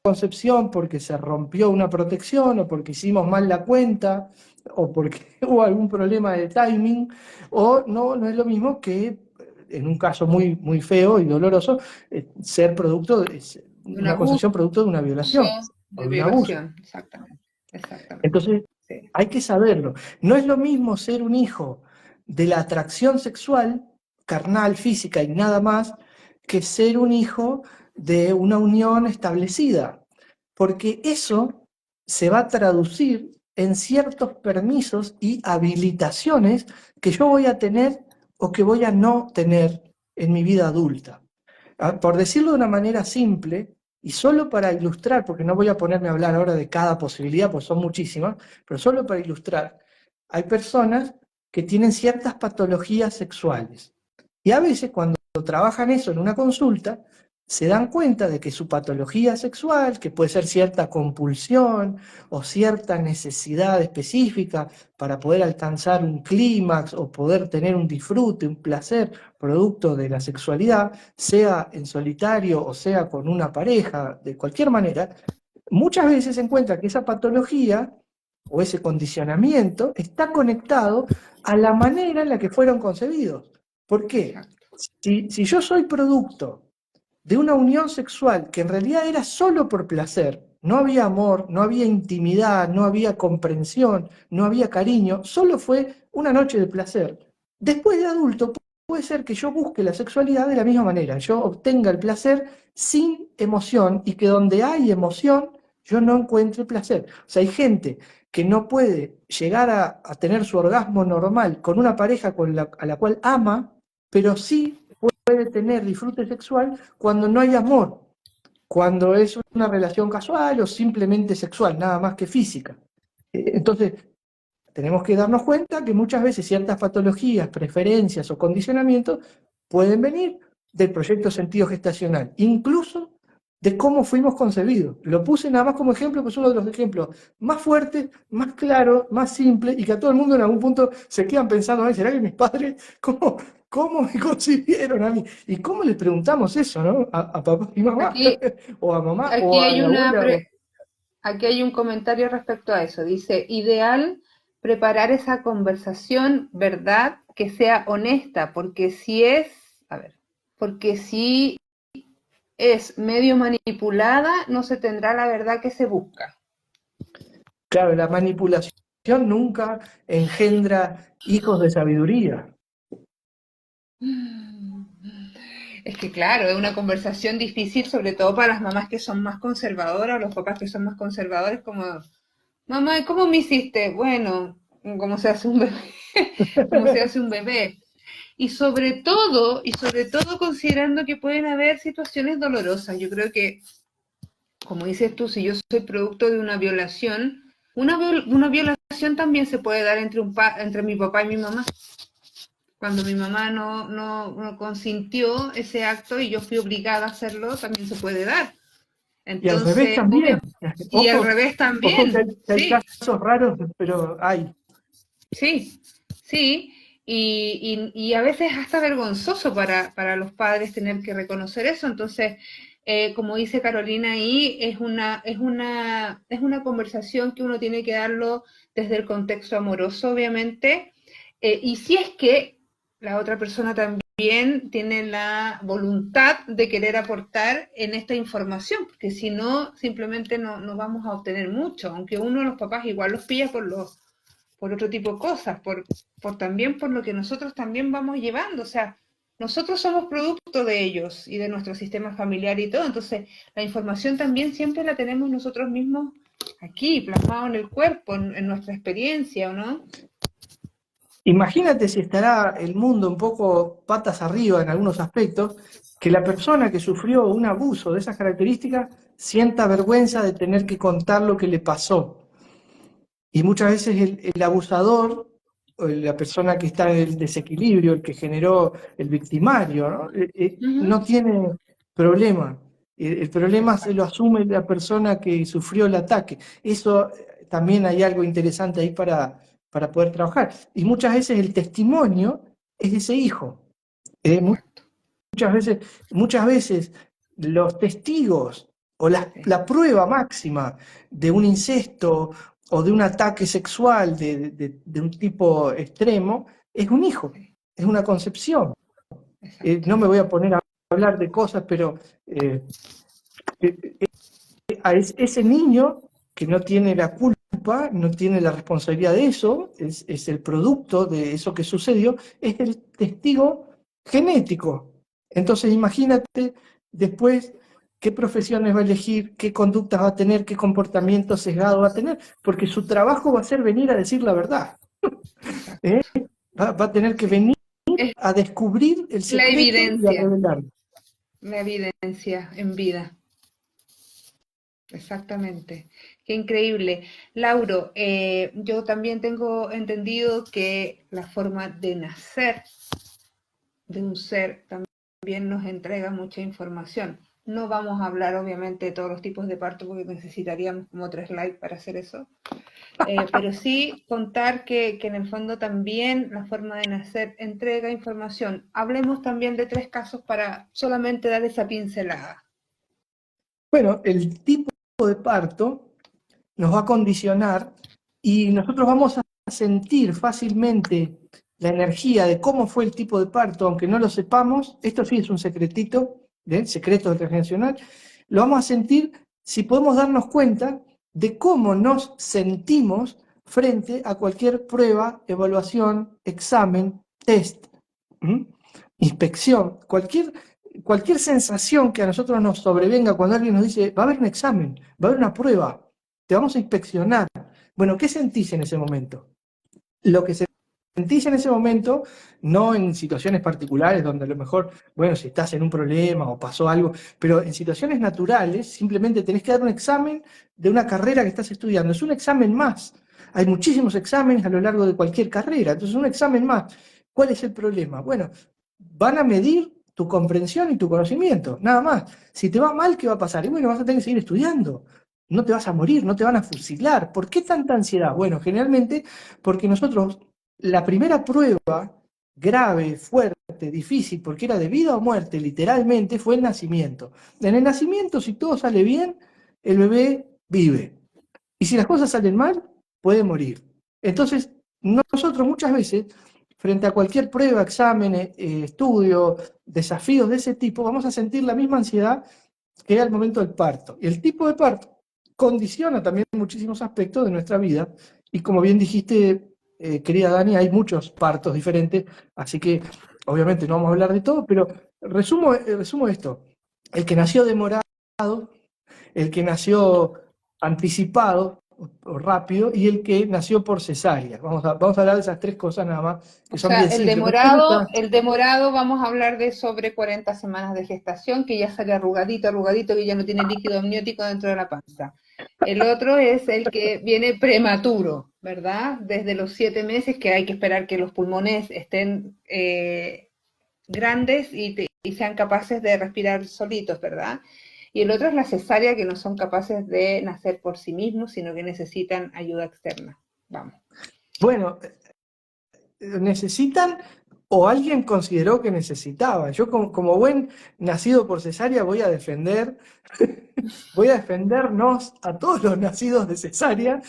concepción porque se rompió una protección, o porque hicimos mal la cuenta, o porque hubo algún problema de timing, o no es lo mismo que, en un caso muy, muy feo y doloroso, ser producto, Un una abuso concepción producto de una violación o de de un abuso. violación, exactamente, exactamente. Entonces, Sí. hay que saberlo. No es lo mismo ser un hijo de la atracción sexual, carnal, física y nada más, que ser un hijo de una unión establecida, porque eso se va a traducir en ciertos permisos y habilitaciones que yo voy a tener o que voy a no tener en mi vida adulta. Por decirlo de una manera simple, y solo para ilustrar, porque no voy a ponerme a hablar ahora de cada posibilidad, pues son muchísimas, pero solo para ilustrar, hay personas que tienen ciertas patologías sexuales. Y a veces cuando trabajan eso en una consulta, se dan cuenta de que su patología sexual, que puede ser cierta compulsión o cierta necesidad específica para poder alcanzar un clímax o poder tener un disfrute, un placer producto de la sexualidad, sea en solitario o sea con una pareja, de cualquier manera, muchas veces se encuentra que esa patología o ese condicionamiento está conectado a la manera en la que fueron concebidos. ¿Por qué? Exacto. Si yo soy producto de una unión sexual que en realidad era solo por placer, no había amor, no había intimidad, no había comprensión, no había cariño, solo fue una noche de placer. Después de adulto puede ser que yo busque la sexualidad de la misma manera, yo obtenga el placer sin emoción y que donde hay emoción yo no encuentre placer. O sea, hay gente que no puede llegar a tener su orgasmo normal con una pareja a la cual ama, pero sí puede tener disfrute sexual cuando no hay amor, cuando es una relación casual o simplemente sexual, nada más que física. Entonces, tenemos que darnos cuenta que muchas veces ciertas patologías, preferencias o condicionamientos pueden venir del proyecto sentido gestacional, incluso de cómo fuimos concebidos. Lo puse nada más como ejemplo, pues uno de los ejemplos más fuertes, más claros, más simples, y que a todo el mundo en algún punto se quedan pensando, "Ay, ¿será que mis padres, cómo me concibieron a mí? ¿Y cómo les preguntamos eso, no? A papá y mamá, Aquí, o a mamá, o aquí a hay la abuela, aquí hay un comentario respecto a eso. Dice, ideal preparar esa conversación, ¿verdad? Que sea honesta, porque si es, a ver, porque si es medio manipulada, no se tendrá la verdad que se busca. claro, la manipulación nunca engendra hijos de sabiduría. Es que claro, es una conversación difícil, sobre todo para las mamás que son más conservadoras, los papás que son más conservadores, como, mamá, ¿cómo me hiciste? Bueno, ¿cómo se hace un bebé? ¿Cómo se hace un bebé? Y sobre todo considerando que pueden haber situaciones dolorosas. Yo creo que, como dices tú, si yo soy producto de una violación, una violación también se puede dar entre mi papá y mi mamá. Cuando mi mamá no consintió ese acto y yo fui obligada a hacerlo, también se puede dar. Y al revés Entonces, también. obvio, y al Ojo, revés ojo también, que hay sí, casos raros, pero hay. sí, sí. Y a veces hasta vergonzoso para los padres tener que reconocer eso. Entonces, como dice Carolina ahí, es una conversación que uno tiene que darlo desde el contexto amoroso, obviamente. Y si es que la otra persona también tiene la voluntad de querer aportar en esta información, porque si no, simplemente no vamos a obtener mucho, aunque uno de los papás igual los pilla por otro tipo de cosas, también por lo que nosotros también vamos llevando, o sea, nosotros somos producto de ellos y de nuestro sistema familiar y todo, entonces la información también siempre la tenemos nosotros mismos aquí, plasmado en el cuerpo, en nuestra experiencia, ¿o no? Imagínate si estará el mundo un poco patas arriba en algunos aspectos, que la persona que sufrió un abuso de esas características sienta vergüenza de tener que contar lo que le pasó. Y muchas veces el abusador, o la persona que está en el desequilibrio, el que generó el victimario, ¿no? No Ujú. tiene problema. El problema se lo Exacto. asume la persona que sufrió el ataque. Eso también hay algo interesante ahí para poder trabajar. Y muchas veces el testimonio es de ese hijo. Exacto. Muchas veces los testigos o Sí, la prueba máxima de un incesto o de un ataque sexual de un tipo extremo es un hijo, sí, es una concepción. exacto. No me voy a poner a hablar de cosas, pero eh, ese niño que no tiene la culpa, no tiene la responsabilidad de eso, es el producto de eso que sucedió, es el testigo genético. Entonces imagínate después qué profesiones va a elegir, qué conductas va a tener, qué comportamiento sesgado va a tener, porque su trabajo va a ser venir a decir la verdad. ¿Eh? Exacto. Va a tener que Sí. venir Es a descubrir el la secreto y a evidencia, revelarlo. la evidencia en vida. Exactamente. Qué increíble. Lauro, yo también tengo entendido que la forma de nacer de un ser también nos entrega mucha información. No vamos a hablar obviamente de todos los tipos de parto porque necesitaríamos como 3 likes para hacer eso, pero sí contar que en el fondo también la forma de nacer entrega información. Hablemos también de 3 casos para solamente dar esa pincelada. Bueno, el tipo de parto nos va a condicionar y nosotros vamos a sentir fácilmente la energía de cómo fue el tipo de parto, aunque no lo sepamos, esto sí es un secretito, secreto transgeneracional, lo vamos a sentir si podemos darnos cuenta de cómo nos sentimos frente a cualquier prueba, evaluación, examen, test, ¿m? Inspección, cualquier sensación que a nosotros nos sobrevenga cuando alguien nos dice, va a haber un examen, va a haber una prueba, te vamos a inspeccionar. Bueno, ¿qué sentís en ese momento? Lo que sentís en ese momento, no en situaciones particulares donde a lo mejor, bueno, si estás en un problema o pasó algo, pero en situaciones naturales, simplemente tenés que dar un examen de una carrera que estás estudiando. Es un examen más. Hay muchísimos exámenes a lo largo de cualquier carrera, entonces un examen más. ¿Cuál es el problema? Bueno, van a medir tu comprensión y tu conocimiento, nada más. Si te va mal, ¿qué va a pasar? Y bueno, vas a tener que seguir estudiando. No te vas a morir, no te van a fusilar. ¿Por qué tanta ansiedad? Bueno, generalmente porque nosotros, la primera prueba grave, fuerte, difícil, porque era de vida o muerte, literalmente, fue el nacimiento. En el nacimiento, si todo sale bien, el bebé vive. Y si las cosas salen mal, puede morir. Entonces, nosotros muchas veces, frente a cualquier prueba, examen, estudio, desafíos de ese tipo, vamos a sentir la misma ansiedad que al momento del parto. Y el tipo de parto condiciona también muchísimos aspectos de nuestra vida. Y como bien dijiste, querida Dani, hay muchos partos diferentes, así que obviamente no vamos a hablar de todo, pero resumo esto. El que nació demorado, el que nació anticipado o rápido y el que nació por cesárea. Vamos a hablar de esas tres cosas nada más, que O son sea, bien simples. Después está, el demorado vamos a hablar de sobre 40 semanas de gestación, que ya sale arrugadito, arrugadito, que ya no tiene líquido amniótico dentro de la panza. El otro es el que viene prematuro, ¿verdad? Desde los 7 meses, que hay que esperar que los pulmones estén grandes y sean capaces de respirar solitos, ¿verdad? Y el otro es la cesárea, que no son capaces de nacer por sí mismos, sino que necesitan ayuda externa. Vamos. bueno, necesitan o alguien consideró que necesitaba. Yo como buen nacido por cesárea voy a defendernos a todos los nacidos de cesárea,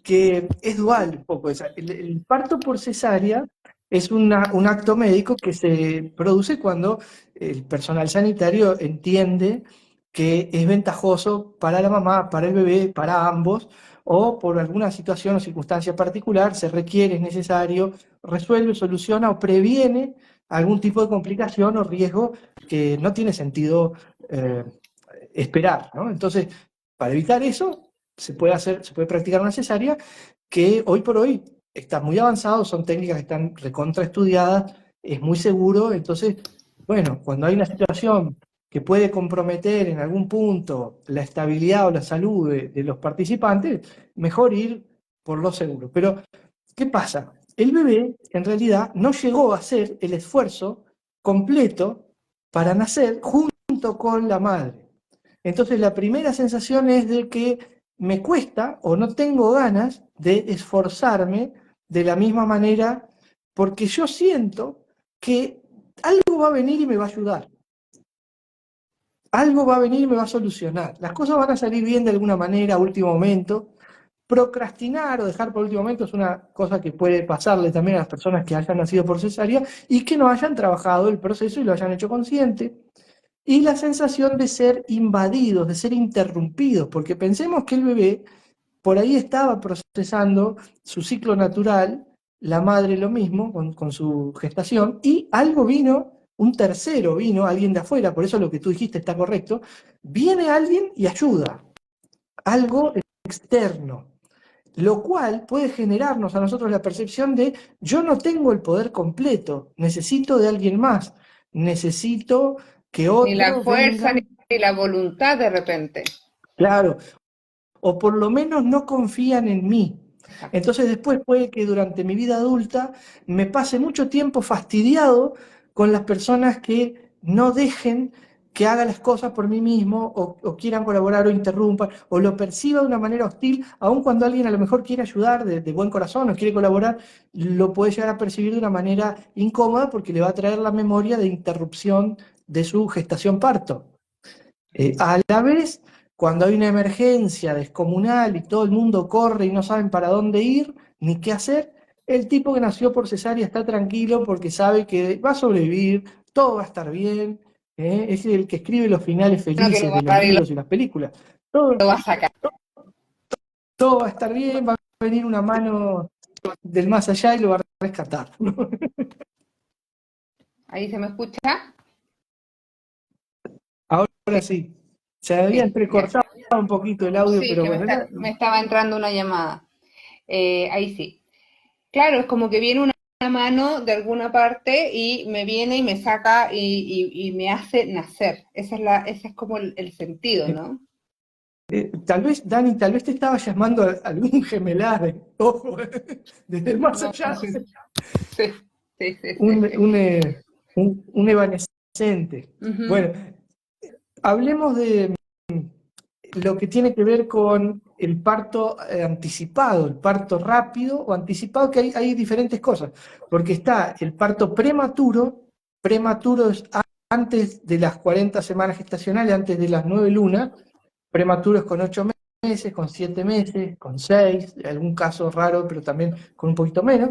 que es dual un poco. El parto por cesárea es un acto médico que se produce cuando el personal sanitario entiende que es ventajoso para la mamá, para el bebé, para ambos, o por alguna situación o circunstancia particular se requiere, es necesario, resuelve, soluciona o previene algún tipo de complicación o riesgo que no tiene sentido esperar, ¿no? Entonces, para evitar eso, se puede practicar una cesárea que hoy por hoy está muy avanzado, son técnicas que están recontraestudiadas, es muy seguro, entonces, bueno, cuando hay una situación que puede comprometer en algún punto la estabilidad o la salud de los participantes, mejor ir por lo seguro. Pero, ¿qué pasa? El bebé en realidad no llegó a hacer el esfuerzo completo para nacer junto con la madre. Entonces la primera sensación es de que me cuesta o no tengo ganas de esforzarme de la misma manera porque yo siento que algo va a venir y me va a ayudar. Algo va a venir y me va a solucionar. Las cosas van a salir bien de alguna manera a último momento. Procrastinar o dejar por último momento es una cosa que puede pasarle también a las personas que hayan nacido por cesárea y que no hayan trabajado el proceso y lo hayan hecho consciente. Y la sensación de ser invadidos, de ser interrumpidos, porque pensemos que el bebé por ahí estaba procesando su ciclo natural, la madre lo mismo con su gestación, y algo vino, un tercero vino, alguien de afuera, por eso lo que tú dijiste está correcto, viene alguien y ayuda, algo externo, lo cual puede generarnos a nosotros la percepción de yo no tengo el poder completo, necesito de alguien más, necesito que Ni la otros fuerza vengan, ni la voluntad de repente. claro, o por lo menos no confían en mí. Exacto. Entonces después puede que durante mi vida adulta me pase mucho tiempo fastidiado con las personas que no dejen que haga las cosas por mí mismo o quieran colaborar o interrumpan o lo perciba de una manera hostil, aun cuando alguien a lo mejor quiere ayudar de buen corazón o quiere colaborar, lo puede llegar a percibir de una manera incómoda porque le va a traer la memoria de interrupción de su gestación parto. A la vez, cuando hay una emergencia descomunal y todo el mundo corre y no saben para dónde ir ni qué hacer, el tipo que nació por cesárea está tranquilo porque sabe que va a sobrevivir, todo va a estar bien, es el que escribe los finales Uno que lo felices va de a los dar y libros y las películas. Todo, lo va a sacar. todo va a estar bien, va a venir una mano del más allá y lo va a rescatar. ¿Ahí se me escucha? Ahora Sí, sí, se había sí, ya. entrecortado un poquito el audio, Sí, pero que bueno, me estaba entrando una llamada. Ahí sí. Claro, es como que viene una mano de alguna parte y me viene y me saca y me hace nacer. Ese es como el sentido, ¿no? tal vez, Dani, tal vez te estaba llamando a algún gemelar, ojo, desde el más No, allá, sí, sí, sí, sí, un, sí. un, un evanescente Ujú. Bueno, hablemos de lo que tiene que ver con el parto anticipado, el parto rápido o anticipado, que hay diferentes cosas, porque está el parto prematuro. Prematuro es antes de las 40 semanas gestacionales, antes de las 9 lunas. Prematuro es con 8 meses, con 7 meses, con 6, en algún caso raro, pero también con un poquito menos.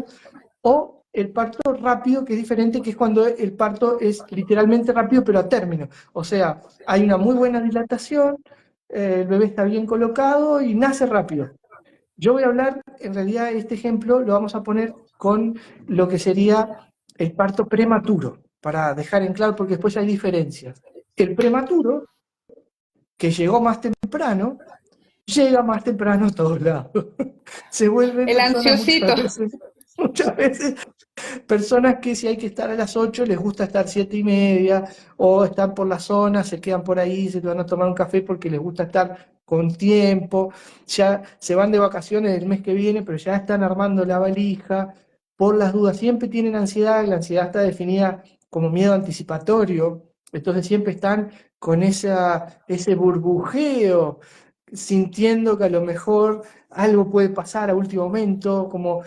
O el parto rápido, que es diferente, que es cuando el parto es literalmente rápido, pero a término. O sea, hay una muy buena dilatación, el bebé está bien colocado y nace rápido. Yo voy a hablar, en realidad, este ejemplo lo vamos a poner con lo que sería el parto prematuro, para dejar en claro, porque después hay diferencias. El prematuro, que llegó más temprano, llega más temprano a todos lados. Se vuelven El personas ansiosito. muchas veces personas que si hay que estar a las 8 les gusta estar 7:30, o están por la zona, se quedan por ahí, se van a tomar un café porque les gusta estar con tiempo, ya se van de vacaciones el mes que viene, pero ya están armando la valija, por las dudas, siempre tienen ansiedad, la ansiedad está definida como miedo anticipatorio, entonces siempre están con ese burbujeo, sintiendo que a lo mejor algo puede pasar a último momento, como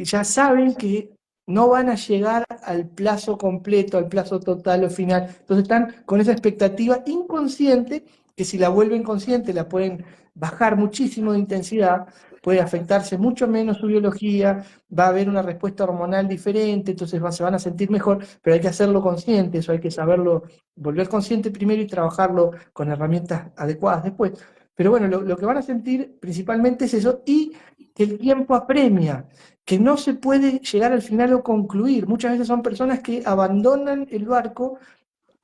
ya saben que no van a llegar al plazo completo, al plazo total o final. Entonces están con esa expectativa inconsciente, que si la vuelven consciente la pueden bajar muchísimo de intensidad, puede afectarse mucho menos su biología, va a haber una respuesta hormonal diferente, entonces se van a sentir mejor, pero hay que hacerlo consciente, eso hay que saberlo, volver consciente primero y trabajarlo con herramientas adecuadas después. Pero bueno, lo que van a sentir principalmente es eso, y que el tiempo apremia, que no se puede llegar al final o concluir. Muchas veces son personas que abandonan el barco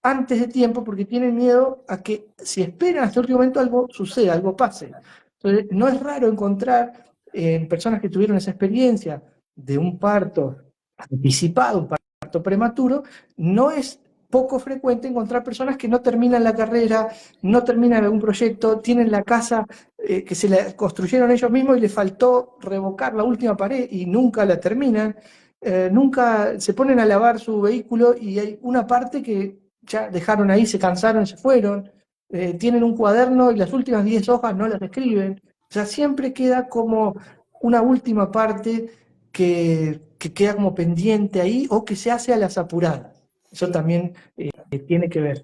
antes de tiempo porque tienen miedo a que si esperan hasta el último momento algo suceda, algo pase. Entonces, no es raro encontrar en personas que tuvieron esa experiencia de un parto anticipado, un parto prematuro, no es poco frecuente encontrar personas que no terminan la carrera, no terminan algún proyecto, tienen la casa que se la construyeron ellos mismos y les faltó revocar la última pared y nunca la terminan. Nunca se ponen a lavar su vehículo y hay una parte que ya dejaron ahí, se cansaron, se fueron, tienen un cuaderno y las últimas 10 hojas no las escriben. O sea, siempre queda como una última parte que queda como pendiente ahí o que se hace a las apuradas. Eso también tiene que ver.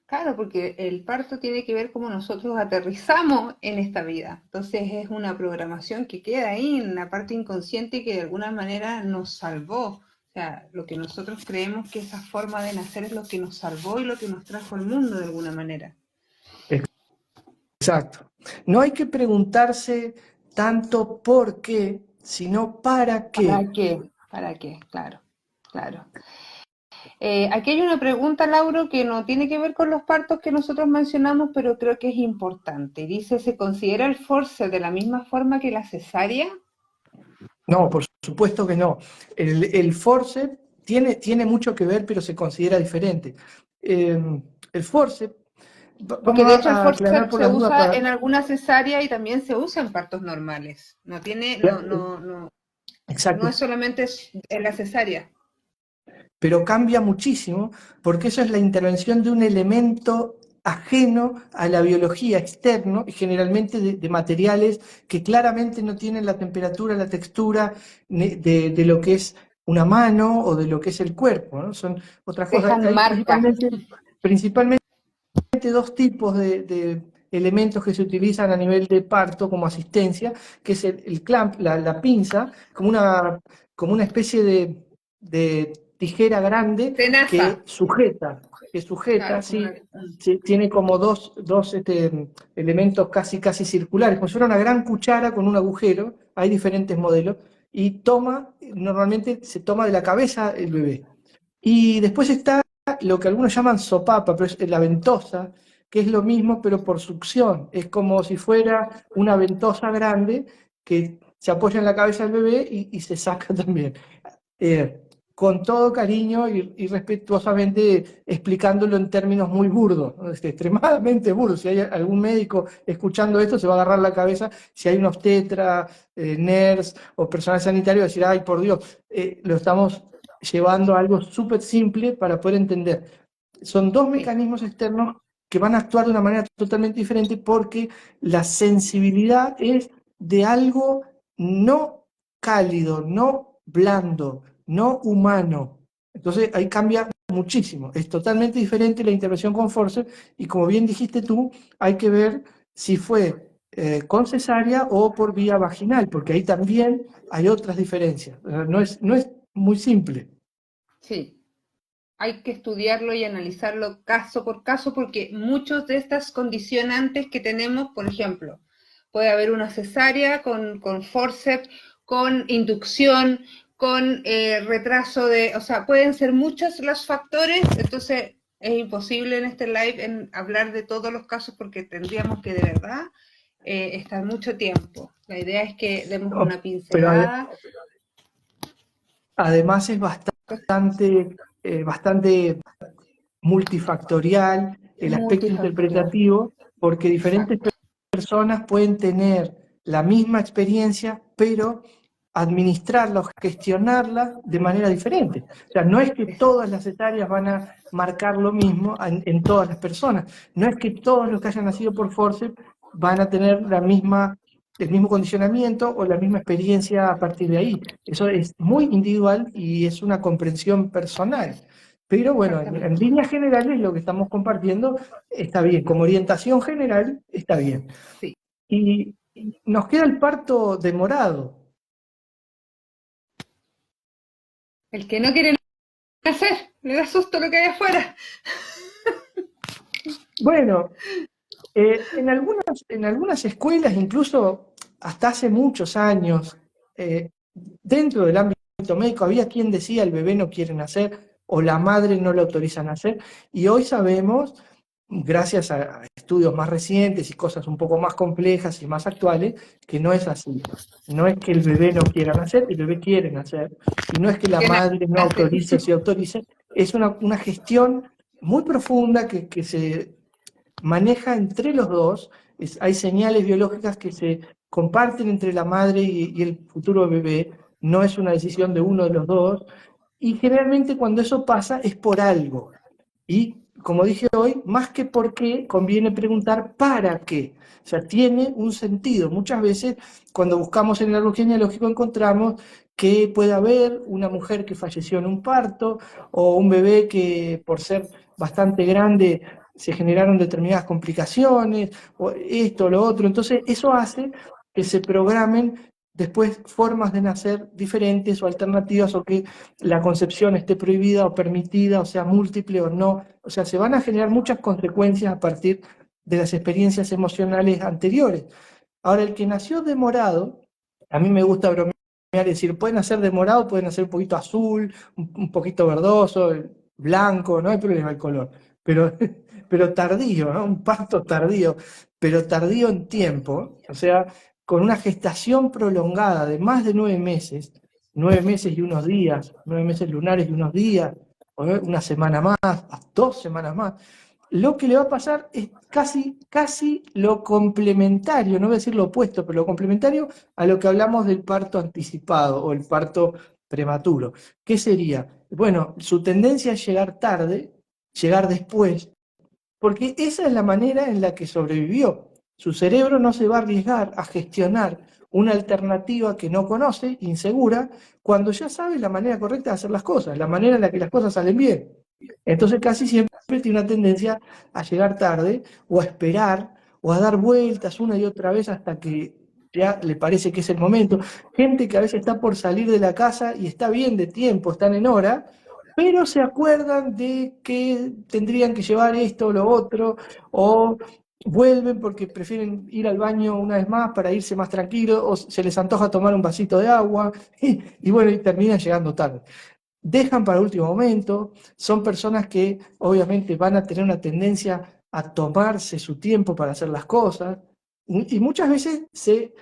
Claro, porque el parto tiene que ver cómo nosotros aterrizamos en esta vida. Entonces es una programación que queda ahí en la parte inconsciente que de alguna manera nos salvó. O sea, lo que nosotros creemos que esa forma de nacer es lo que nos salvó y lo que nos trajo al mundo de alguna manera. Exacto. No hay que preguntarse tanto por qué, sino para ¿Para qué. qué? ¿Para qué? Claro, claro. Aquí hay una pregunta, Lauro, que no tiene que ver con los partos que nosotros mencionamos, pero creo que es importante. Dice, ¿se considera el force de la misma forma que la cesárea? No, por supuesto que no. El forceps tiene mucho que ver, pero se considera diferente. El forceps, Porque vamos de hecho el a aclarar forceps por se las dudas usa para... en alguna cesárea y también se usa en partos normales. No Exacto, es solamente en la cesárea. pero cambia muchísimo porque eso es la intervención de un elemento ajeno a la biología, externo, y generalmente de materiales que claramente no tienen la temperatura, la textura de lo que es una mano o de lo que es el cuerpo, ¿no? Son otras cosas. Dejan Hay marca. principalmente dos tipos de elementos que se utilizan a nivel de parto como asistencia, que es el clamp, la pinza, como una especie de tijera grande Tenaza. que sujeta, Claro, como una... sí, sí, tiene como dos elementos casi circulares, como si fuera una gran cuchara con un agujero, hay diferentes modelos, y normalmente se toma de la cabeza el bebé. Y después está lo que algunos llaman sopapa, pero es la ventosa, que es lo mismo, pero por succión. Es como si fuera una ventosa grande que se apoya en la cabeza del bebé y se saca también. Con todo cariño y respetuosamente explicándolo en términos muy burdos, ¿no? Extremadamente burdos. Si hay algún médico escuchando esto, se va a agarrar la cabeza. Si hay un obstetra, nurse o personal sanitario, va a decir, ay, por Dios, lo estamos llevando a algo súper simple para poder entender. son dos Sí, mecanismos externos que van a actuar de una manera totalmente diferente porque la sensibilidad es de algo no cálido, no blando, no humano. Entonces ahí cambia muchísimo. Es totalmente diferente la intervención con forceps y como bien dijiste tú, hay que ver si fue con cesárea o por vía vaginal, porque ahí también hay otras diferencias. No es muy simple. sí. Hay que estudiarlo y analizarlo caso por caso porque muchos de estas condicionantes que tenemos, por ejemplo, puede haber una cesárea con forceps, con inducción, con retraso de, o sea, pueden ser muchos los factores, entonces es imposible en este live hablar de todos los casos porque tendríamos que de verdad estar mucho tiempo. La idea es que demos No, una pero pincelada. además es bastante multifactorial el aspecto Multifactorial. interpretativo, porque diferentes Exacto. personas pueden tener la misma experiencia, pero administrarla o gestionarla de manera diferente. O sea, no es que todas las cesáreas van a marcar lo mismo en todas las personas, no es que todos los que hayan nacido por forceps van a tener el mismo condicionamiento o la misma experiencia a partir de ahí. Eso es muy individual y es una comprensión personal. Pero bueno, en Exactamente. líneas generales lo que estamos compartiendo está bien, como orientación general está bien. Sí. Y nos queda el parto demorado. El que no quiere hacer, le da susto lo que hay afuera. Bueno, en algunas escuelas, incluso hasta hace muchos años, dentro del ámbito médico, había quien decía el bebé no quiere nacer o la madre no lo autoriza a nacer, y hoy sabemos, gracias a estudios más recientes y cosas un poco más complejas y más actuales, que no es así. No es que el bebé no quiera nacer, el bebé quiere nacer, y no es que la Que madre no nace. autorice o sí autorice, es una gestión muy profunda que se maneja entre los dos, hay señales biológicas que se comparten entre la madre y el futuro bebé, no es una decisión de uno de los dos, y generalmente cuando eso pasa es por algo. Y como dije hoy, más que por qué, conviene preguntar para qué. O sea, tiene un sentido. Muchas veces cuando buscamos en el árbol genealógico encontramos que puede haber una mujer que falleció en un parto o un bebé que por ser bastante grande se generaron determinadas complicaciones, o esto, o lo otro. Entonces, eso hace que se programen después formas de nacer diferentes o alternativas, o que la concepción esté prohibida o permitida, o sea, múltiple o no. O sea, se van a generar muchas consecuencias a partir de las experiencias emocionales anteriores. Ahora, el que nació demorado, a mí me gusta bromear y decir, pueden nacer demorado, pueden nacer un poquito azul, un poquito verdoso, blanco, no hay problema el color, pero, pero tardío, ¿no? Un parto tardío, pero tardío en tiempo, o sea, con una gestación prolongada de más de 9 meses, 9 meses y unos días, 9 meses lunares y unos días, o una semana más, 2 semanas más, lo que le va a pasar es casi lo complementario, no voy a decir lo opuesto, pero lo complementario a lo que hablamos del parto anticipado o el parto prematuro. ¿Qué sería? Bueno, su tendencia es llegar tarde, llegar después, porque esa es la manera en la que sobrevivió. Su cerebro no se va a arriesgar a gestionar una alternativa que no conoce, insegura, cuando ya sabe la manera correcta de hacer las cosas, la manera en la que las cosas salen bien. Entonces casi siempre tiene una tendencia a llegar tarde o a esperar o a dar vueltas una y otra vez hasta que ya le parece que es el momento. Gente que a veces está por salir de la casa y está bien de tiempo, están en hora, pero se acuerdan de que tendrían que llevar esto o lo otro, o vuelven porque prefieren ir al baño una vez más para irse más tranquilo, o se les antoja tomar un vasito de agua, y bueno, y terminan llegando tarde. Dejan para último momento, son personas que obviamente van a tener una tendencia a tomarse su tiempo para hacer las cosas, y muchas veces se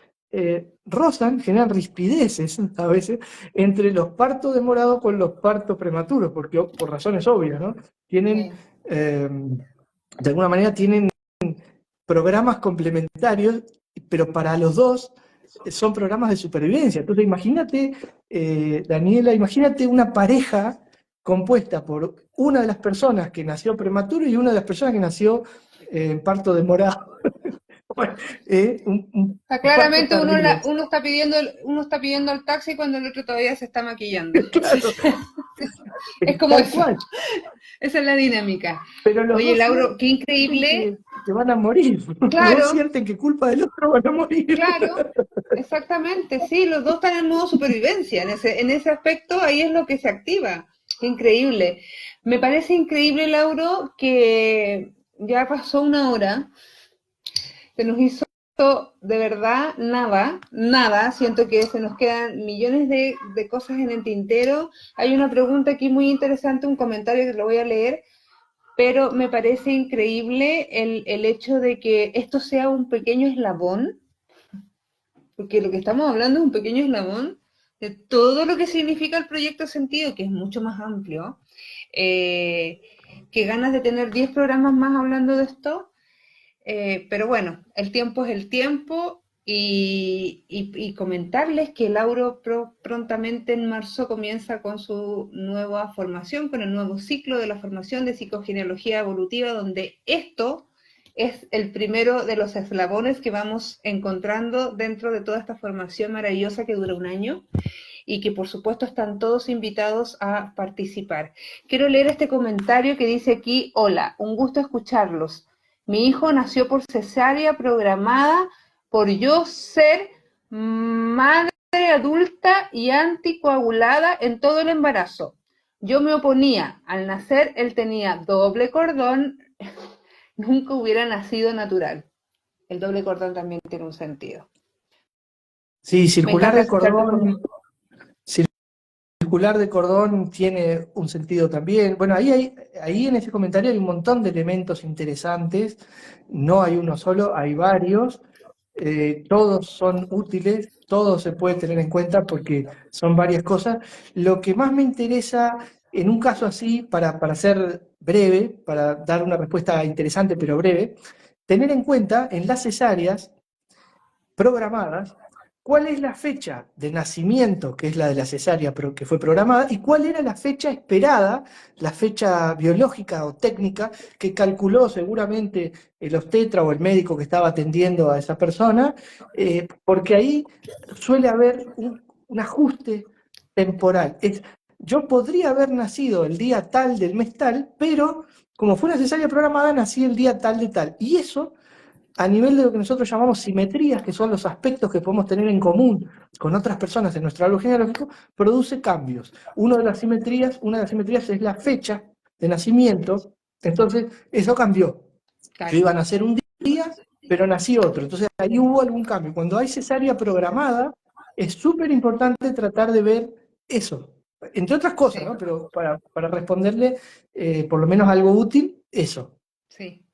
rozan, generan rispideces a veces entre los partos demorados con los partos prematuros, porque por razones obvias, ¿no? Tienen, Sí. de alguna manera, tienen programas complementarios, pero para los dos son programas de supervivencia. Entonces, imagínate, Daniela, imagínate una pareja compuesta por una de las personas que nació prematuro y una de las personas que nació en parto demorado. Bueno, partos Claramente tardios. uno está pidiendo el taxi cuando el otro todavía se está maquillando. Claro, Es como tal eso. cual. Esa es la dinámica. Pero los Oye, dos Lauro, qué sienten increíble. que van a morir. Los dos Claro, sienten que culpa del otro van a morir. claro, exactamente. Sí, los dos están en modo supervivencia. En ese aspecto, ahí es lo que se activa. Qué increíble. Me parece increíble, Lauro, que ya pasó una hora. Se nos hizo de verdad nada, nada. Siento que se nos quedan millones de cosas en el tintero. Hay una pregunta aquí muy interesante, un comentario que lo voy a leer, pero me parece increíble el hecho de que esto sea un pequeño eslabón, porque lo que estamos hablando es un pequeño eslabón de todo lo que significa el proyecto Sentido, que es mucho más amplio. Eh, que ganas de tener 10 programas más hablando de esto. Pero bueno, el tiempo es el tiempo y comentarles que Lauro prontamente en marzo comienza con su nueva formación, con el nuevo ciclo de la formación de psicogenealogía evolutiva, donde esto es el primero de los eslabones que vamos encontrando dentro de toda esta formación maravillosa que dura un año y que por supuesto están todos invitados a participar. Quiero leer este comentario que dice aquí: hola, un gusto escucharlos. Mi hijo nació por cesárea programada por yo ser madre adulta y anticoagulada en todo el embarazo. Yo me oponía. Al nacer él tenía doble cordón, nunca hubiera nacido natural. El doble cordón también tiene un sentido. Sí, Me encanta escuchar tu circular de cordón tiene un sentido también. Bueno, ahí en ese comentario hay un montón de elementos interesantes. No hay uno solo, hay varios. Todos son útiles, todos se puede tener en cuenta porque son varias cosas. Lo que más me interesa en un caso así, para ser breve, para dar una respuesta interesante pero breve, tener en cuenta en las cesáreas programadas, cuál es la fecha de nacimiento, que es la de la cesárea, pero que fue programada, y cuál era la fecha esperada, la fecha biológica o técnica que calculó seguramente el obstetra o el médico que estaba atendiendo a esa persona, porque ahí suele haber un ajuste temporal. Yo podría haber nacido el día tal del mes tal, pero como fue una cesárea programada, nací el día tal de tal. Y eso a nivel de lo que nosotros llamamos simetrías, que son los aspectos que podemos tener en común con otras personas en nuestro árbol genealógico, produce cambios. Una de las simetrías es la fecha de nacimiento, entonces eso cambió. Yo iba a nacer un día, pero nací otro, entonces ahí hubo algún cambio. Cuando hay cesárea programada, es súper importante tratar de ver eso, entre otras cosas, Sí, ¿no? Pero para responderle por lo menos algo útil, eso. sí.